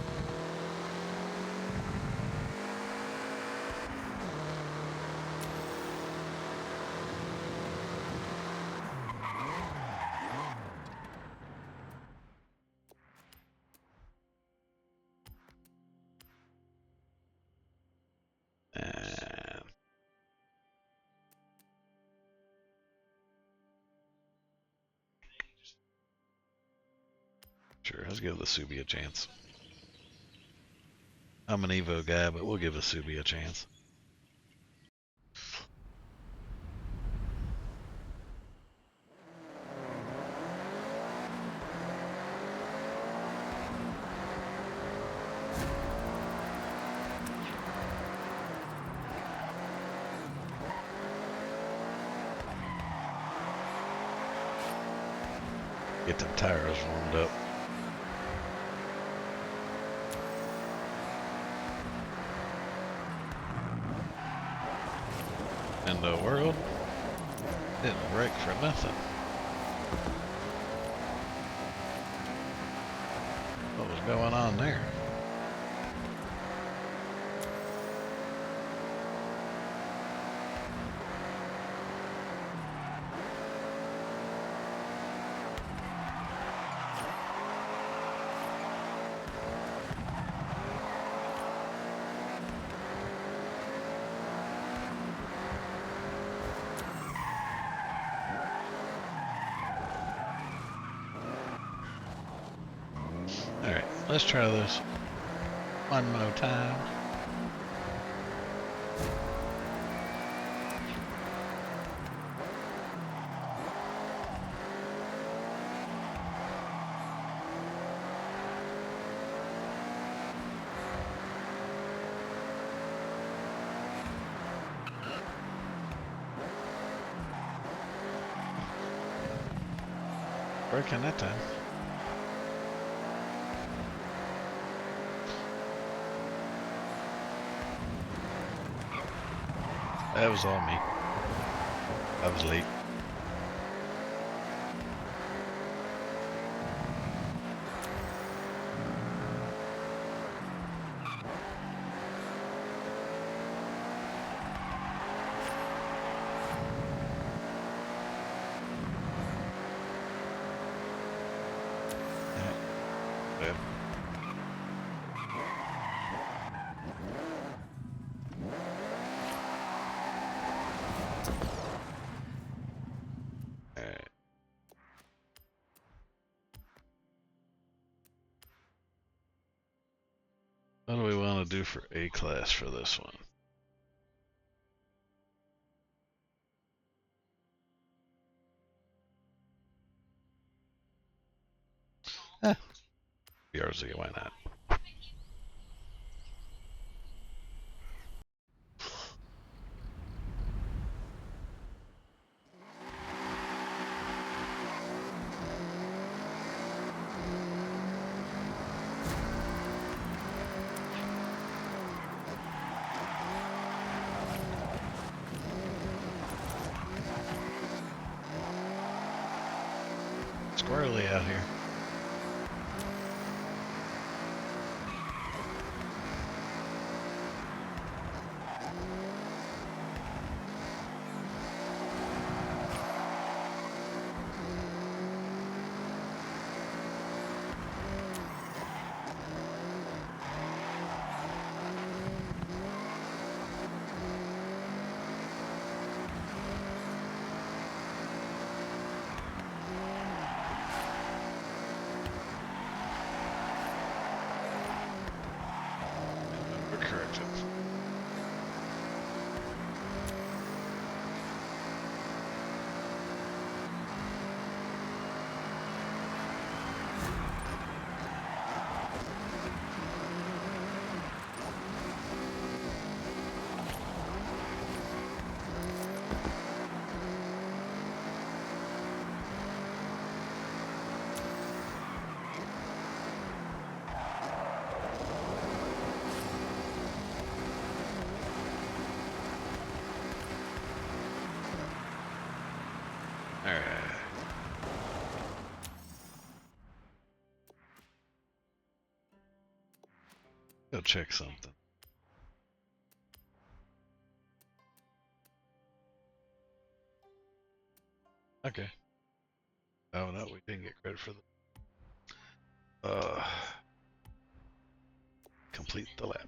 A: Sure, let's give the Subi a chance. I'm an Evo guy, but we'll give the Subi a chance. Get them tires warmed up. In the world, didn't break for nothing. What was going on there? Alright, let's try this one more time. Working that time. That was all me. I was late. Yeah. Alright. What do we want to do for A class for this one? BRZ, why not? Squirrely out here. We're corrected. Alright. Go check something. Okay. Oh no, we didn't get credit for the complete the lap.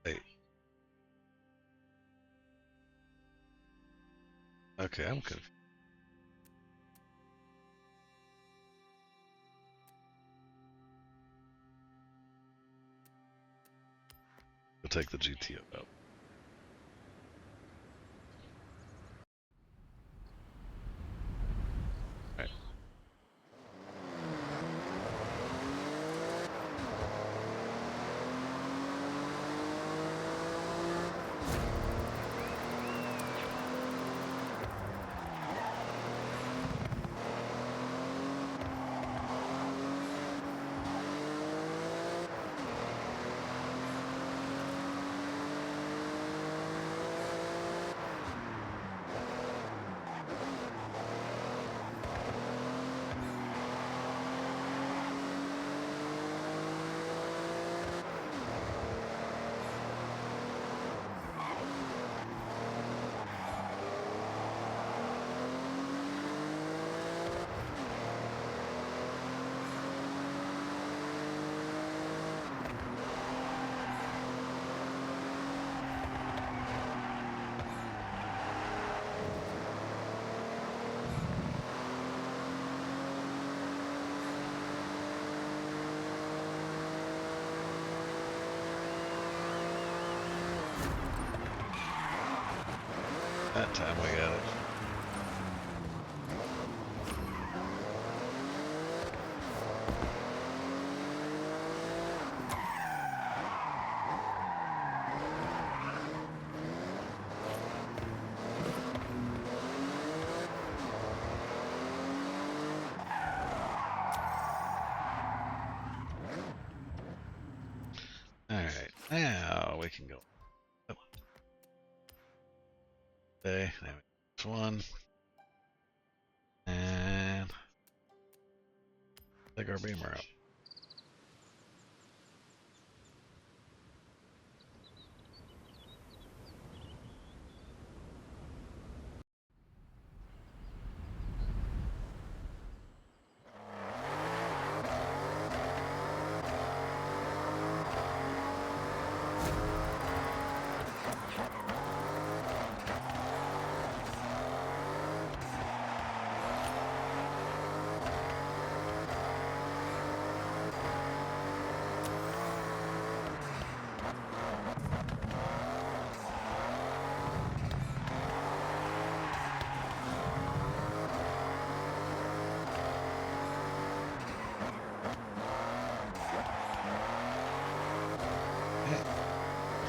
A: Hey. Okay, I'm confused. We'll take the GTO out. Alright. That time we got it. Alright, now we can go. Okay, now this one. And take our beamer out.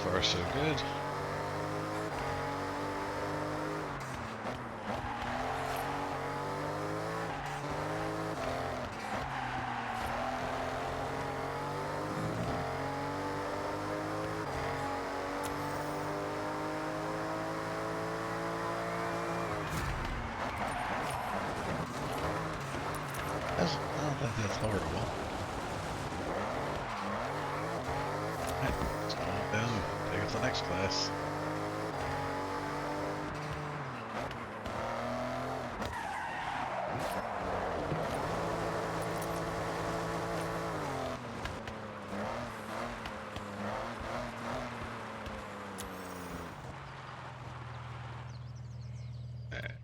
A: So far, so good. I don't think that's horrible. Right, let's go on down, take it to the next class. Alright.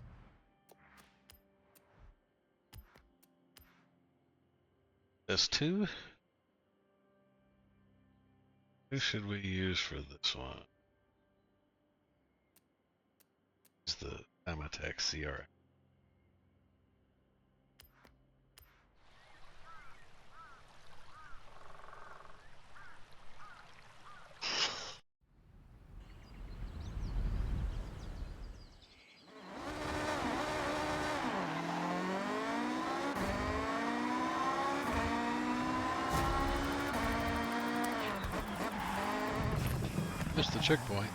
A: There's two. Who should we use for this one? It's the Automotive CR. Missed the checkpoint.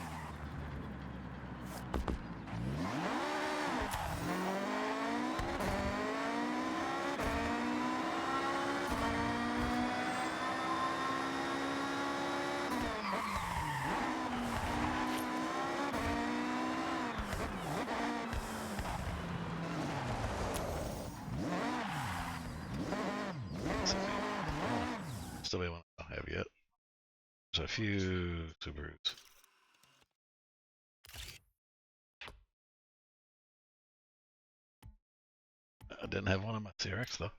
A: Still be one I don't have yet. There's a few Subarus. I didn't have one on my CRX though.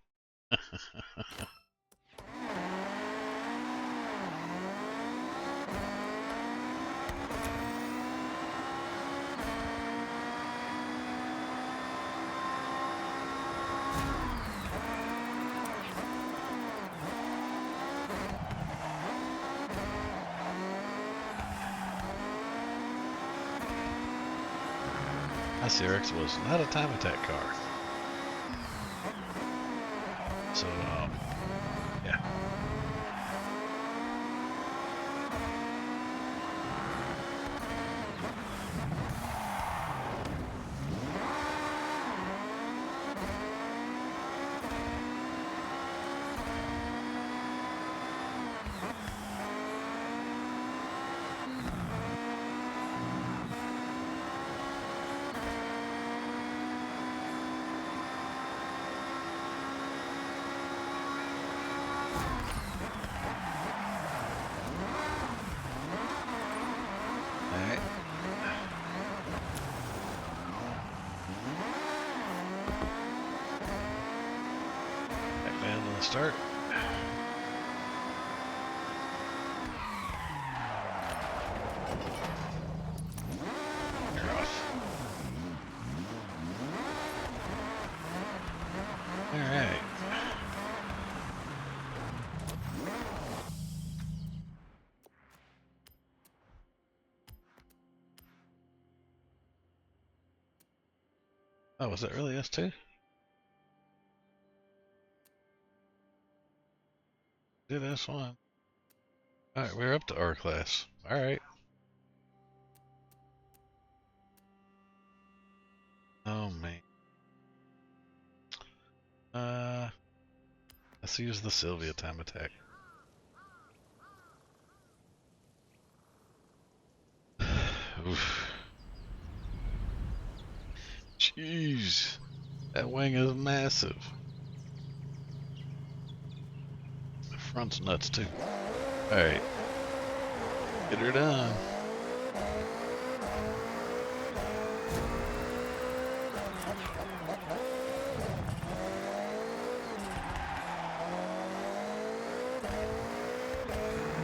A: My CRX was not a time attack car. So, yeah. Alright. Back down to the start. You're off. Oh, was that really us too? Did S1. Alright, we're up to R class. Alright. Oh man. Let's use the Sylvia time attack. Oof. Jeez. That wing is massive. The front's nuts too. Alright. Get her done.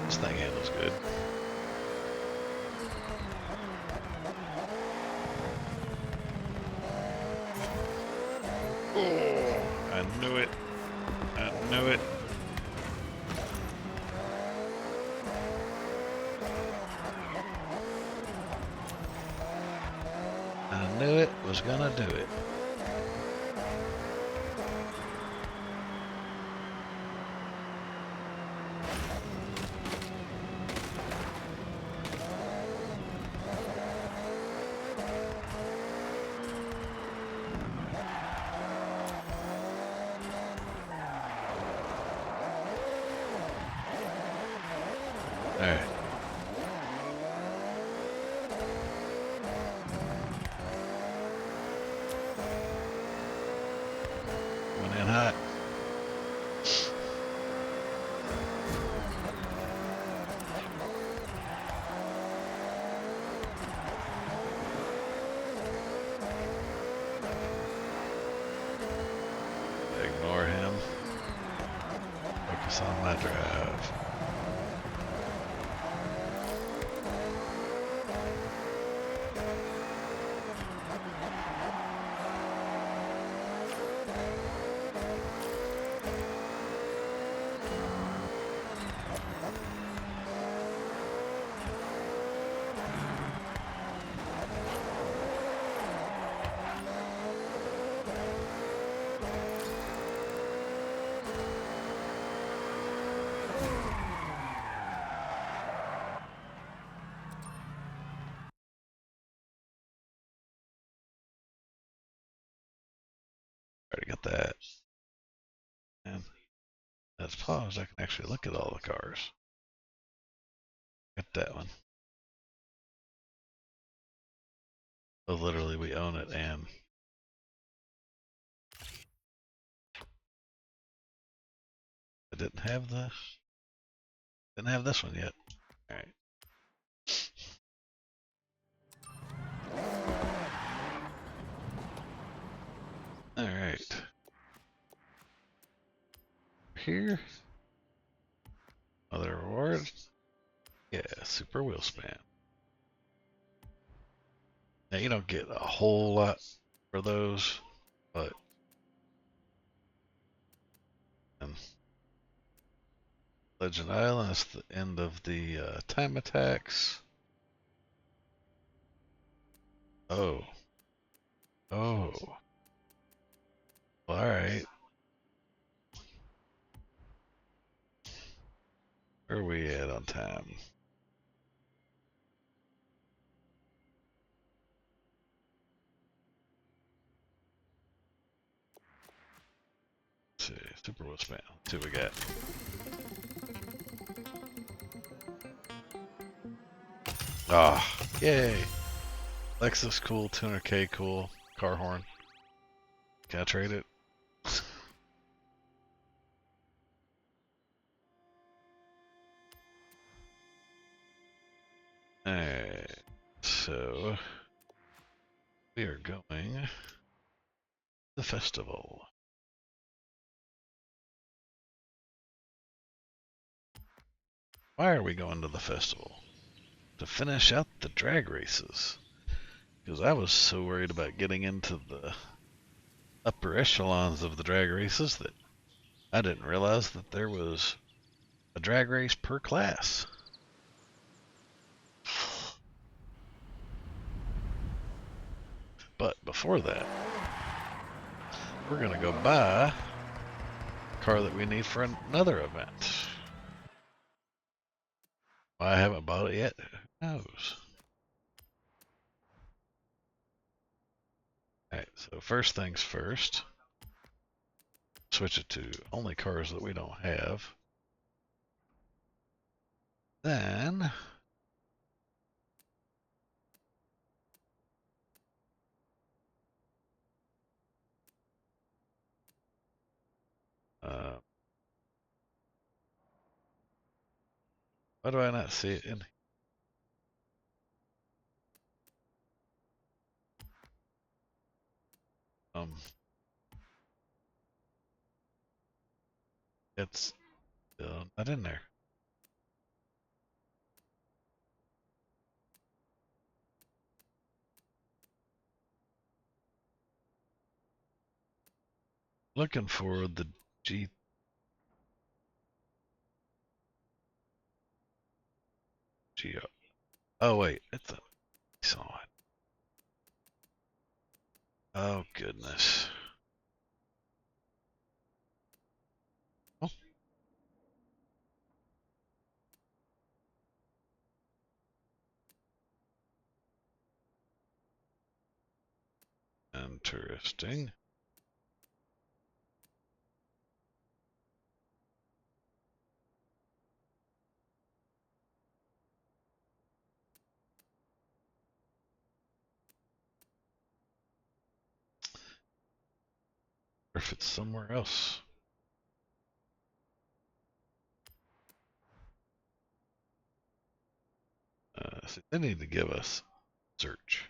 A: This thing handles good. Oh, I knew it. I knew it. I knew it was gonna do it. Alright. Went in hot. Ignore him. Focus on my drive. Already got that. And that's paused. I can actually look at all the cars. Got that one. So literally we own it and I didn't have this one yet. Alright. Alright. Here. Other reward. Yeah, super wheel span. Now you don't get a whole lot for those, but Legend Island, that's the end of the time attacks. Oh. Oh. Well, alright. Where are we at on time? Let's see, super wheel span. Let's see what we got. Ah, yay. Lexus cool, 200k cool, car horn. Can I trade it? Alright, so we are going to the festival. Why are we going to the festival? To finish out the drag races. Because I was so worried about getting into the upper echelons of the drag races that I didn't realize that there was a drag race per class. But before that, we're gonna go buy a car that we need for another event. Why I haven't bought it yet? Who knows? Alright, so first things first. Switch it to only cars that we don't have. Then why do I not see it in? It's not in there. Looking for the G. Oh wait, it's a Nissan. Oh goodness. Oh, interesting. Or if it's somewhere else. So they need to give us search.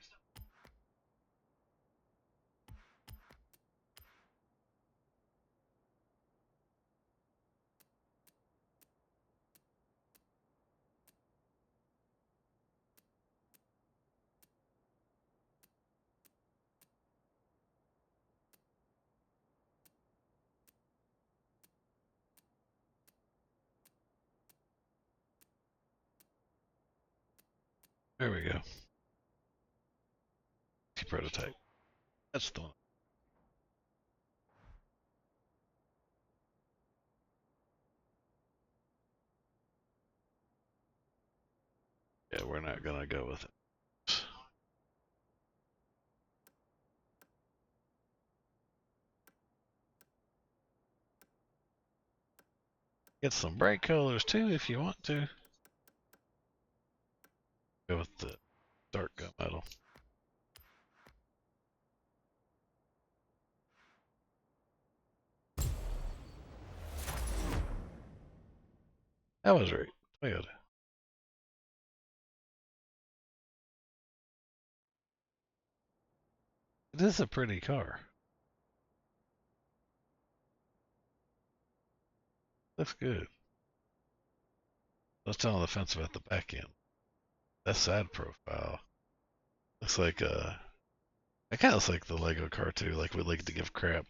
A: There we go. Prototype. That's the one. Yeah, we're not gonna go with it. Get some bright colors too if you want to. Go with the dark gunmetal. That was right. Toyota. It is a pretty car. Looks good. Let's tell on the fence about the back end. That side profile looks like it kind of looks like the Lego car too. Like we like to give crap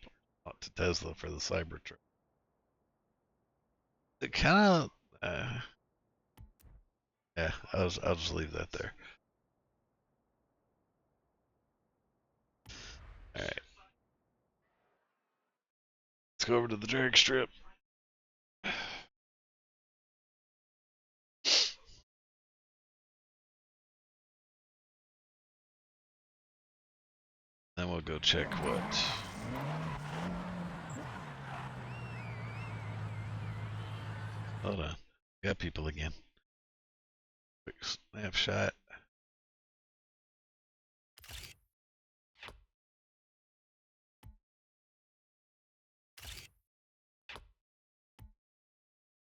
A: to Tesla for the Cybertruck. It kind of, yeah. I'll just leave that there. All right. Let's go over to the drag strip. Then we'll go check what. Hold on. Got people again. Quick snapshot.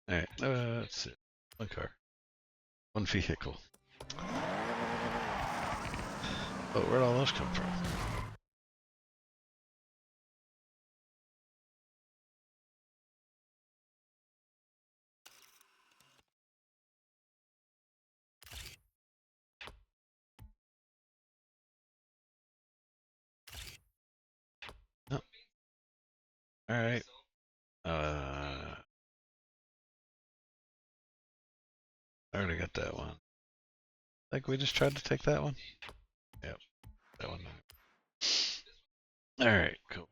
A: All right. That's it. One car. One vehicle. Oh, where'd all those come from? Oh. All right. I already got that one. Like we just tried to take that one. Yep, that one. All right, cool.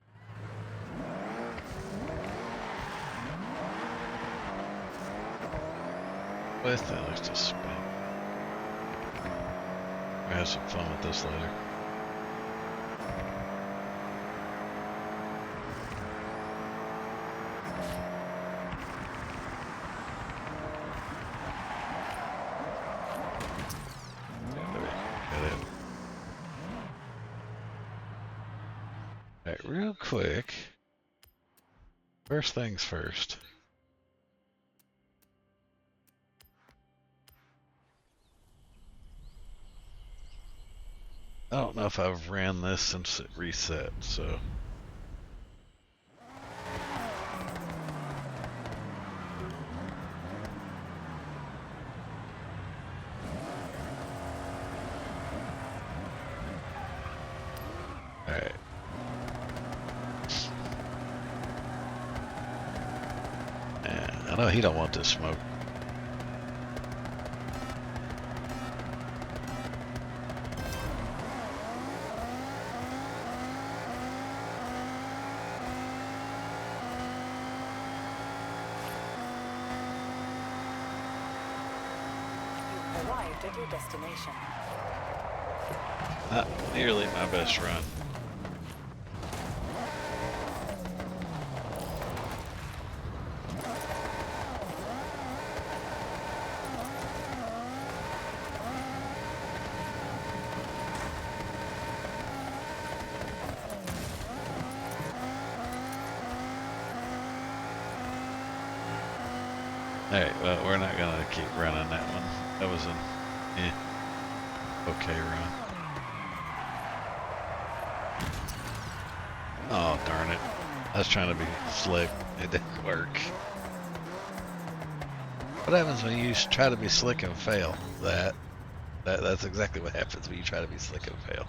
A: with, and let's just spin. We'll have some fun with this later. Alright, real quick. First things first. I don't know if I've ran this since it reset, so. Alright. Yeah, I know he don't want this smoke.
B: Arrived at your destination.
A: Not nearly my best run. Alright, well, we're not gonna keep running that one. That was an okay run. Oh, darn it. I was trying to be slick. It didn't work. What happens when you try to be slick and fail? That's exactly what happens when you try to be slick and fail.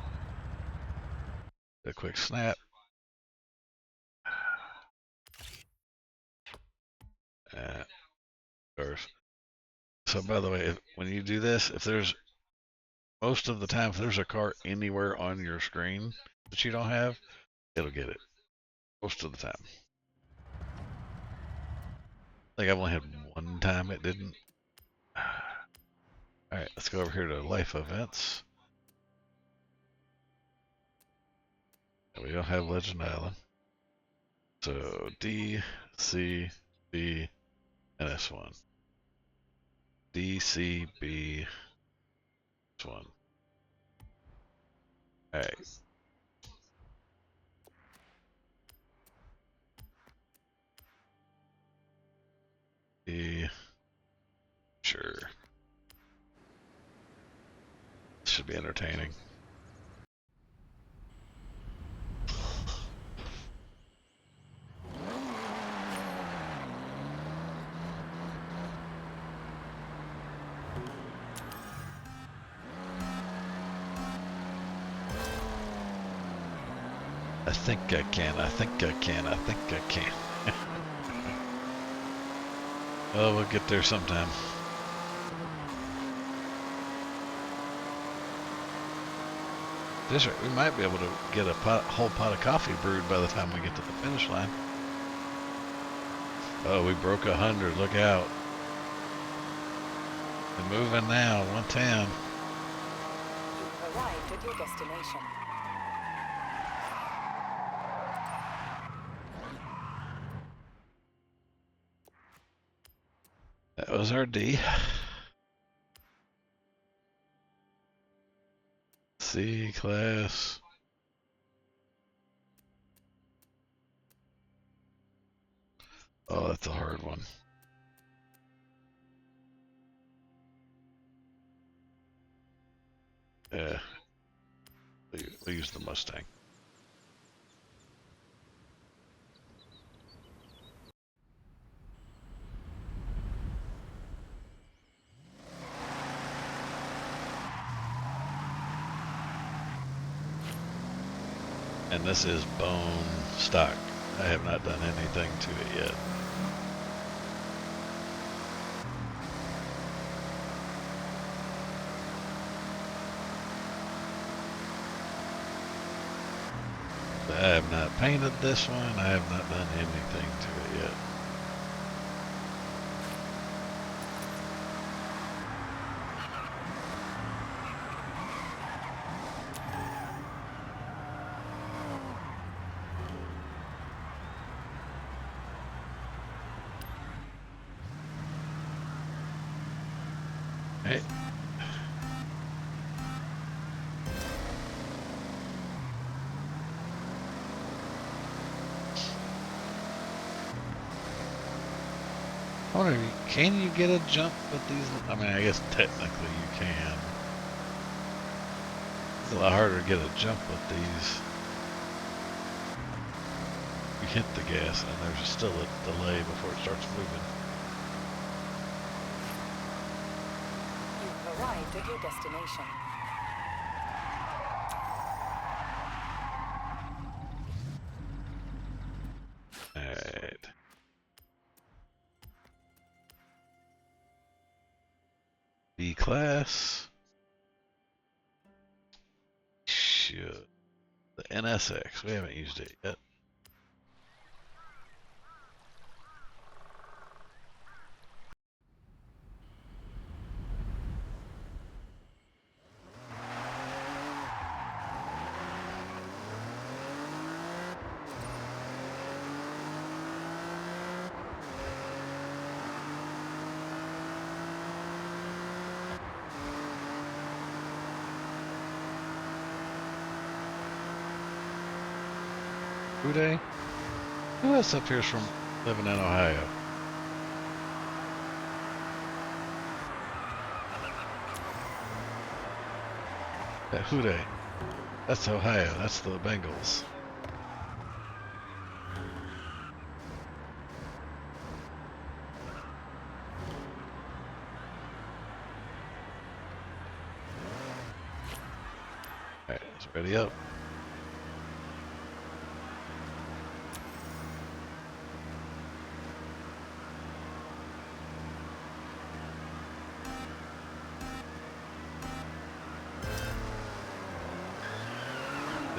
A: A quick snap. Of course. So by the way, when you do this, if there's most of the time, if there's a car anywhere on your screen that you don't have, it'll get it. Most of the time. I think I've only had one time it didn't. Alright, let's go over here to life events. We don't have Legend Island. So D, C, B, and S1. D, C, B, S1. Alright. D, sure. This should be entertaining. I think I can, I think I can, I think I can. Well, we'll get there sometime. This, we might be able to get a whole pot of coffee brewed by the time we get to the finish line. Oh, we broke 100, look out. We're moving now, 110.
B: You've arrived at your destination.
A: That was our D. C class. Oh, that's a hard one. Yeah. We'll use the Mustang. And this is bone stock. I have not done anything to it yet. I have not painted this one. I have not done anything to it yet. Alright. I wonder, can you get a jump with these? I mean, I guess technically you can. It's a lot harder to get a jump with these. You hit the gas and there's still a delay before it starts moving.
B: You've arrived at your destination.
A: Alright. B class. Should. The NSX. We haven't used it yet. Uday? Who else up here is from living in Ohio? That Houday. That's Ohio. That's the Bengals. Alright, it's ready up.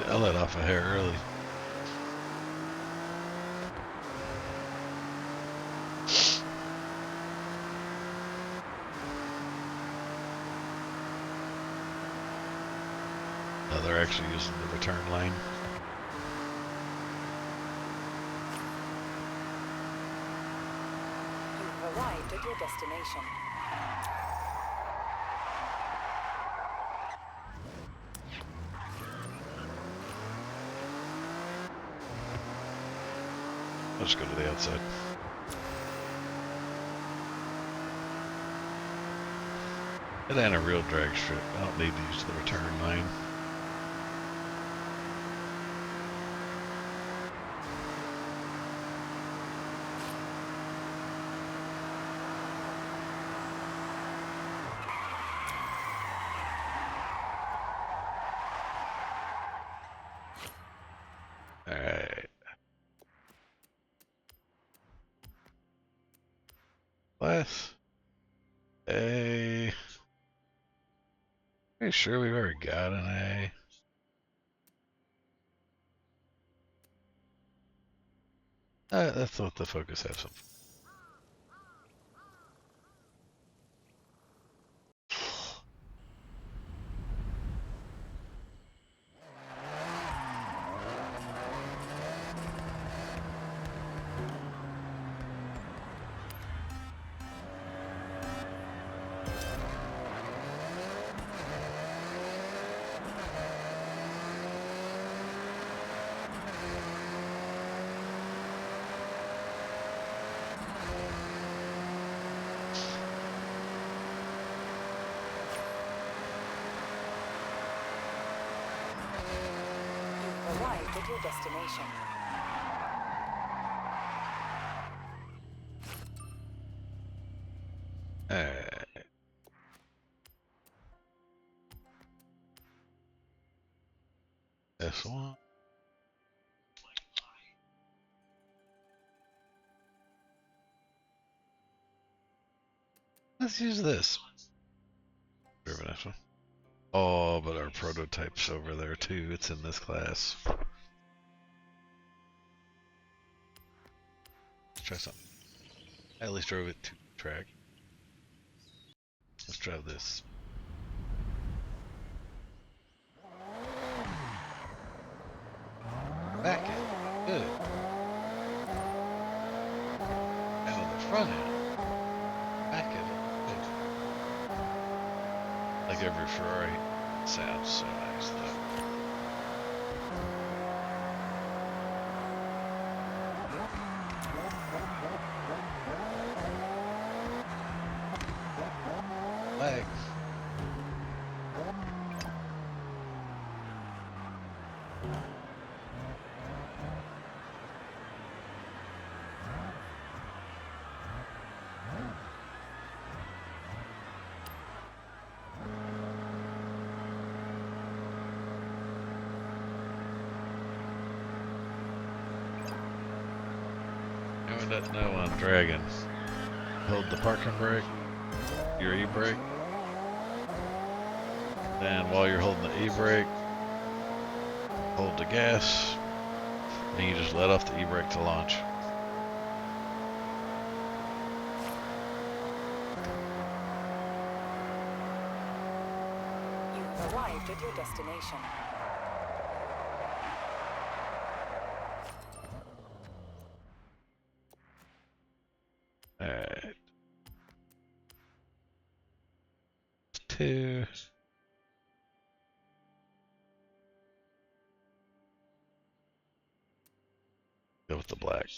A: I let off a hair early. No, they're actually using the return lane.
B: You've arrived at your destination.
A: I'll just go to the outside. It ain't a real drag strip. I don't need to use the return lane. Alright. Class A. Are you sure we've already got an A? Let's let the Focus have some.
B: You've arrived at your destination.
A: Alright. S1. Let's use this. Driven S1. Oh, but our prototype's over there too. It's in this class. Let's try something. I at least drove it to track. Let's try this. Back end. Good. And on the front end. Back end. Good. like every Ferrari. Sounds so nice though. Lag. Anyone doesn't know on Dragon, hold the parking brake, your e-brake, and while you're holding the e-brake, hold the gas, and you just let off the e-brake to launch.
B: You've arrived at your destination.
A: Alright. 2. Go with the black.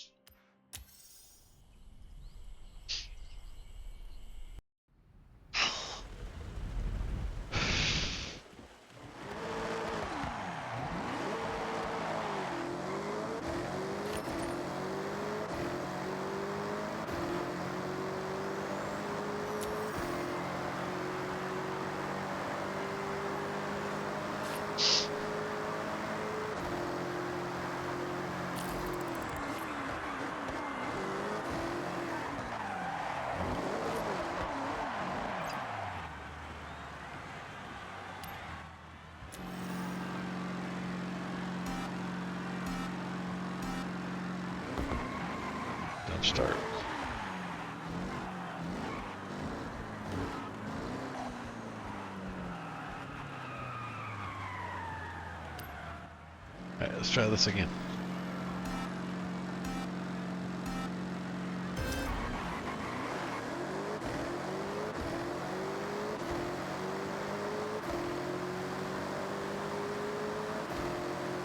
A: Don't start. Alright, let's try this again.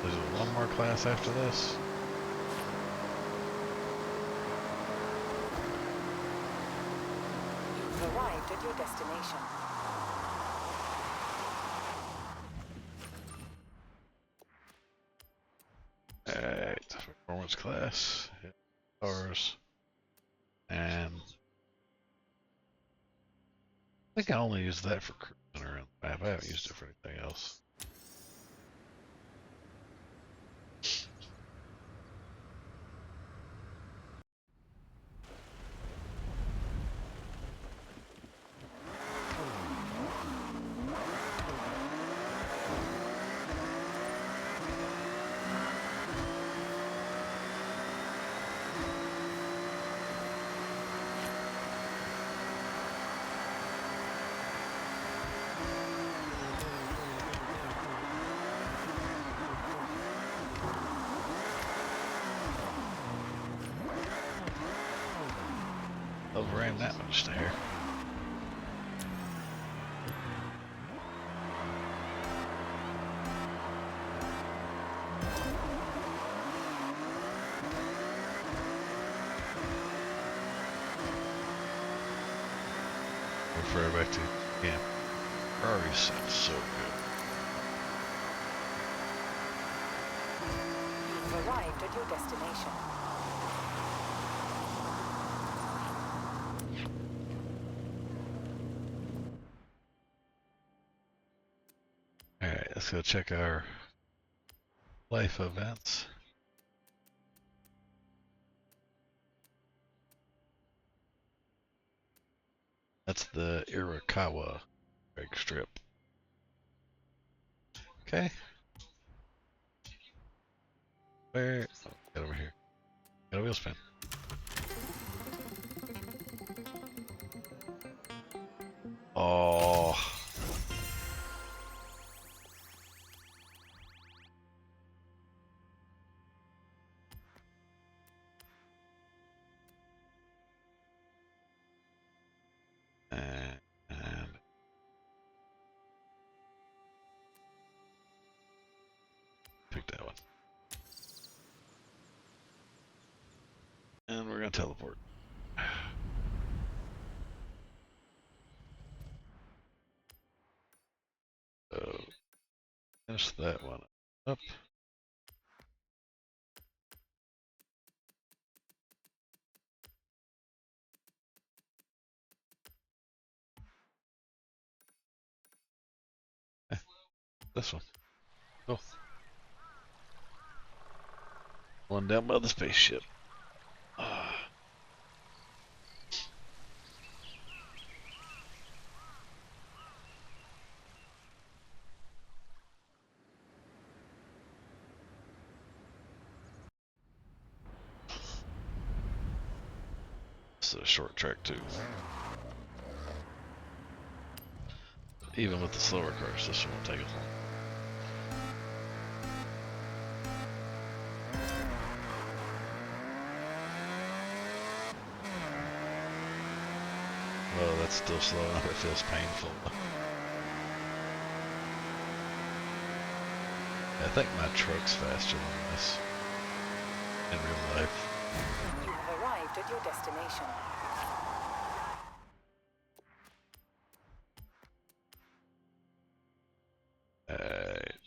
A: There's one more class after this.
B: You've arrived at your destination.
A: Alright, performance class, cars, and I think I only use that for cruising around the map. I haven't used it for anything else. Overran that much there. Refer back to camp. Ferrari sounds so good.
B: You've arrived at your destination.
A: Alright, let's go check our life events. That's the Irakawa brake strip. Okay. Where? Oh, get over here. Got a wheel spin. Oh. And gonna teleport. So finish that one up. This one. Cool. One down by the spaceship. It's a short track too. Even with the slower cars, this one won't take as long. Oh, that's still slow enough. It feels painful. I think my truck's faster than this in real life.
B: You have arrived at your destination.
A: Alright.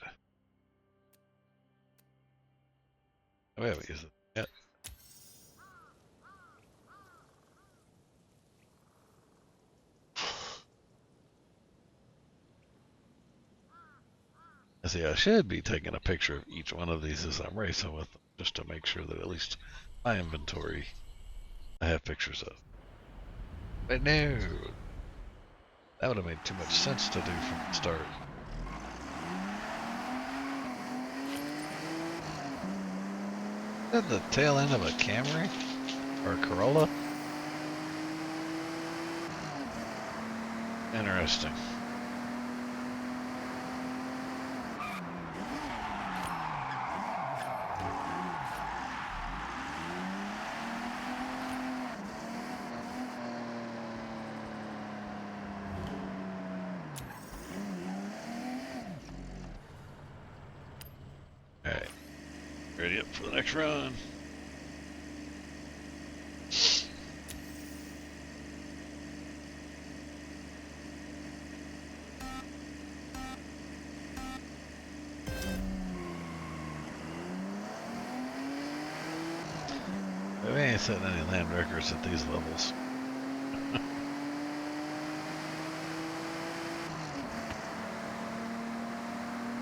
A: Oh, we haven't used it yet. See, I should be taking a picture of each one of these as I'm racing with them, just to make sure that at least my inventory I have pictures of. But no, that would have made too much sense to do from the start. Is that the tail end of a Camry? Or a Corolla? Interesting. Alright. Ready up for the next run. We ain't setting any land records at these levels.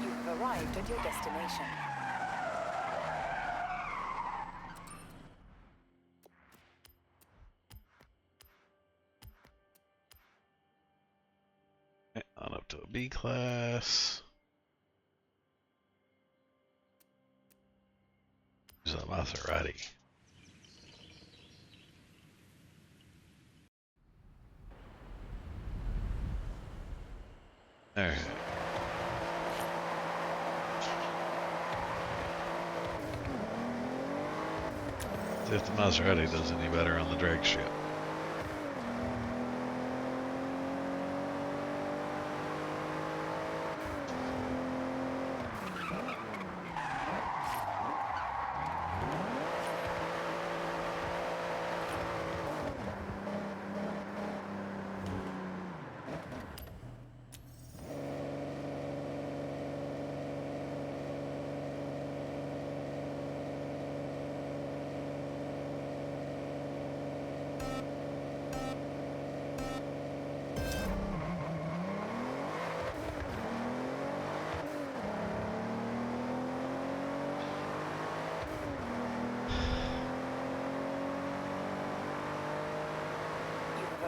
B: You have arrived at your destination.
A: On up to a B class. Use a Maserati. Alright. See if the Maserati does any better on the drag strip.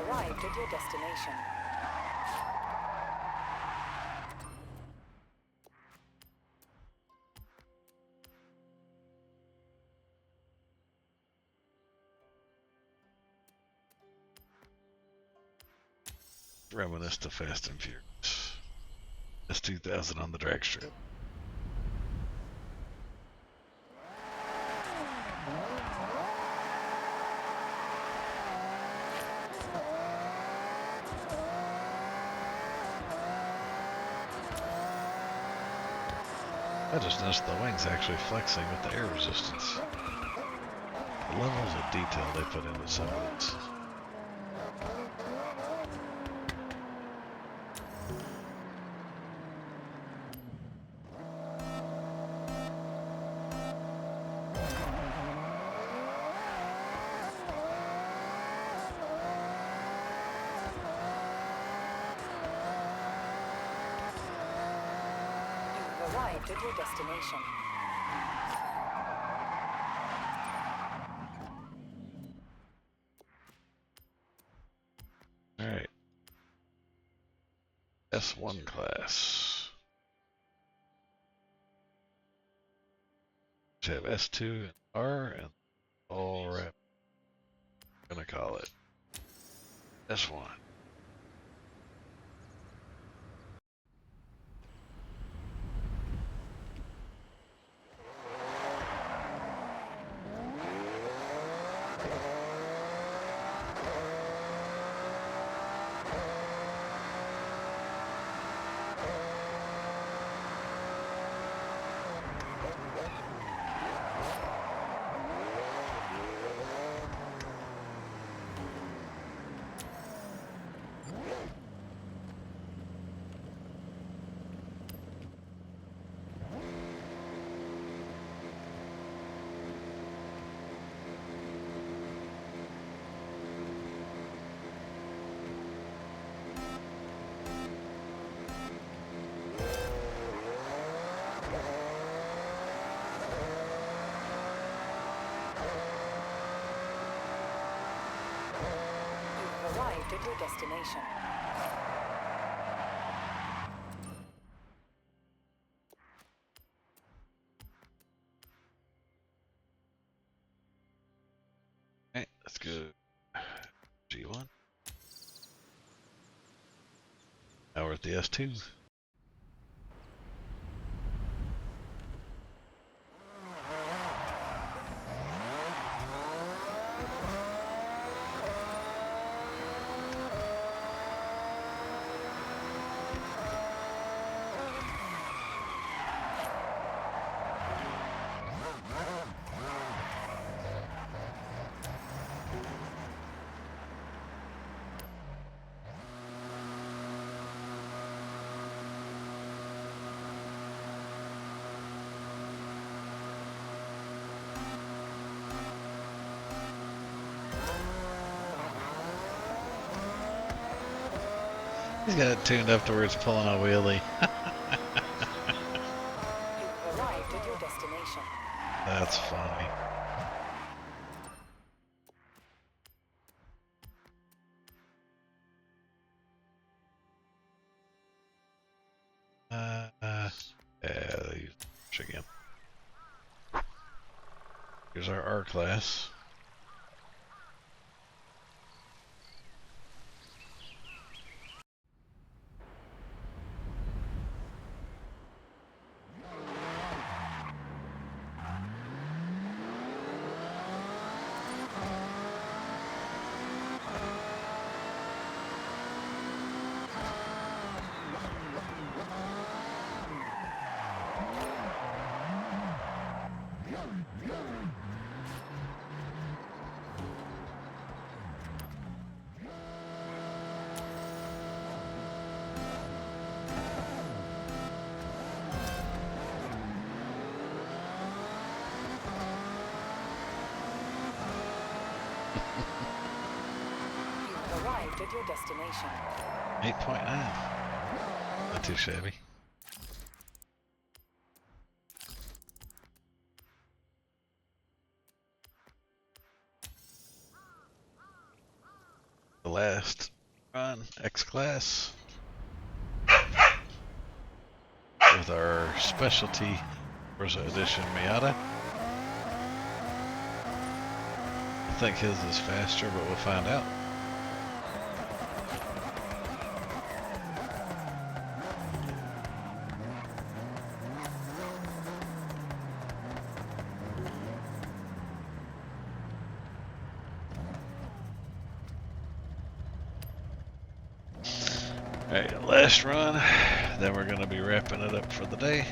B: Arrived at your destination.
A: Reminisce to Fast and Furious. That's 2000 on the drag strip. I just noticed the wings actually flexing with the air resistance. It levels of detail they put into some of this.
B: You've arrived at your destination.
A: Alright. S1 class. We have S2 and R and all right. I'm gonna call it S1.
B: You've arrived at your destination.
A: Alright, let's go G1. Now we're at the S2. He's got it tuned up to where it's pulling a wheelie.
B: You've arrived at your destination.
A: That's funny. Yeah, they use push again. Here's our R class.
B: You've arrived at your destination.
A: 8.9. Not too shabby. The last run, X class. With our specialty Forza Edition Miata. I think his is faster, but we'll find out. Alright, last run, then we're going to be wrapping it up for the day.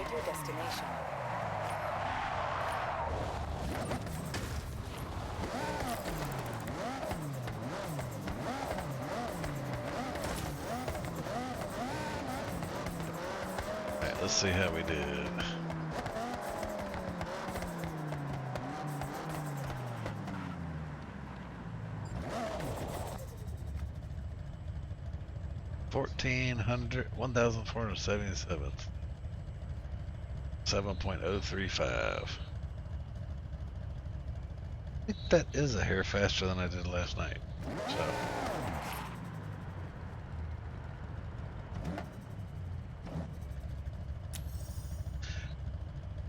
D: located your destination.
A: Alright, let's see how we did. $1,477. 7.035. I think that is a hair faster than I did last night. So.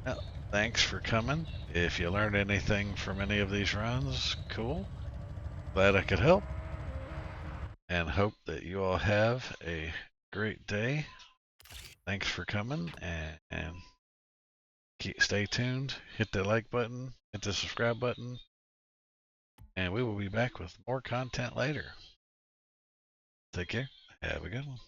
A: Well, thanks for coming. If you learned anything from any of these runs, cool. Glad I could help. And hope that you all have a great day. Thanks for coming and stay tuned. Hit the like button, hit the subscribe button, and we will be back with more content later. Take care. Have a good one.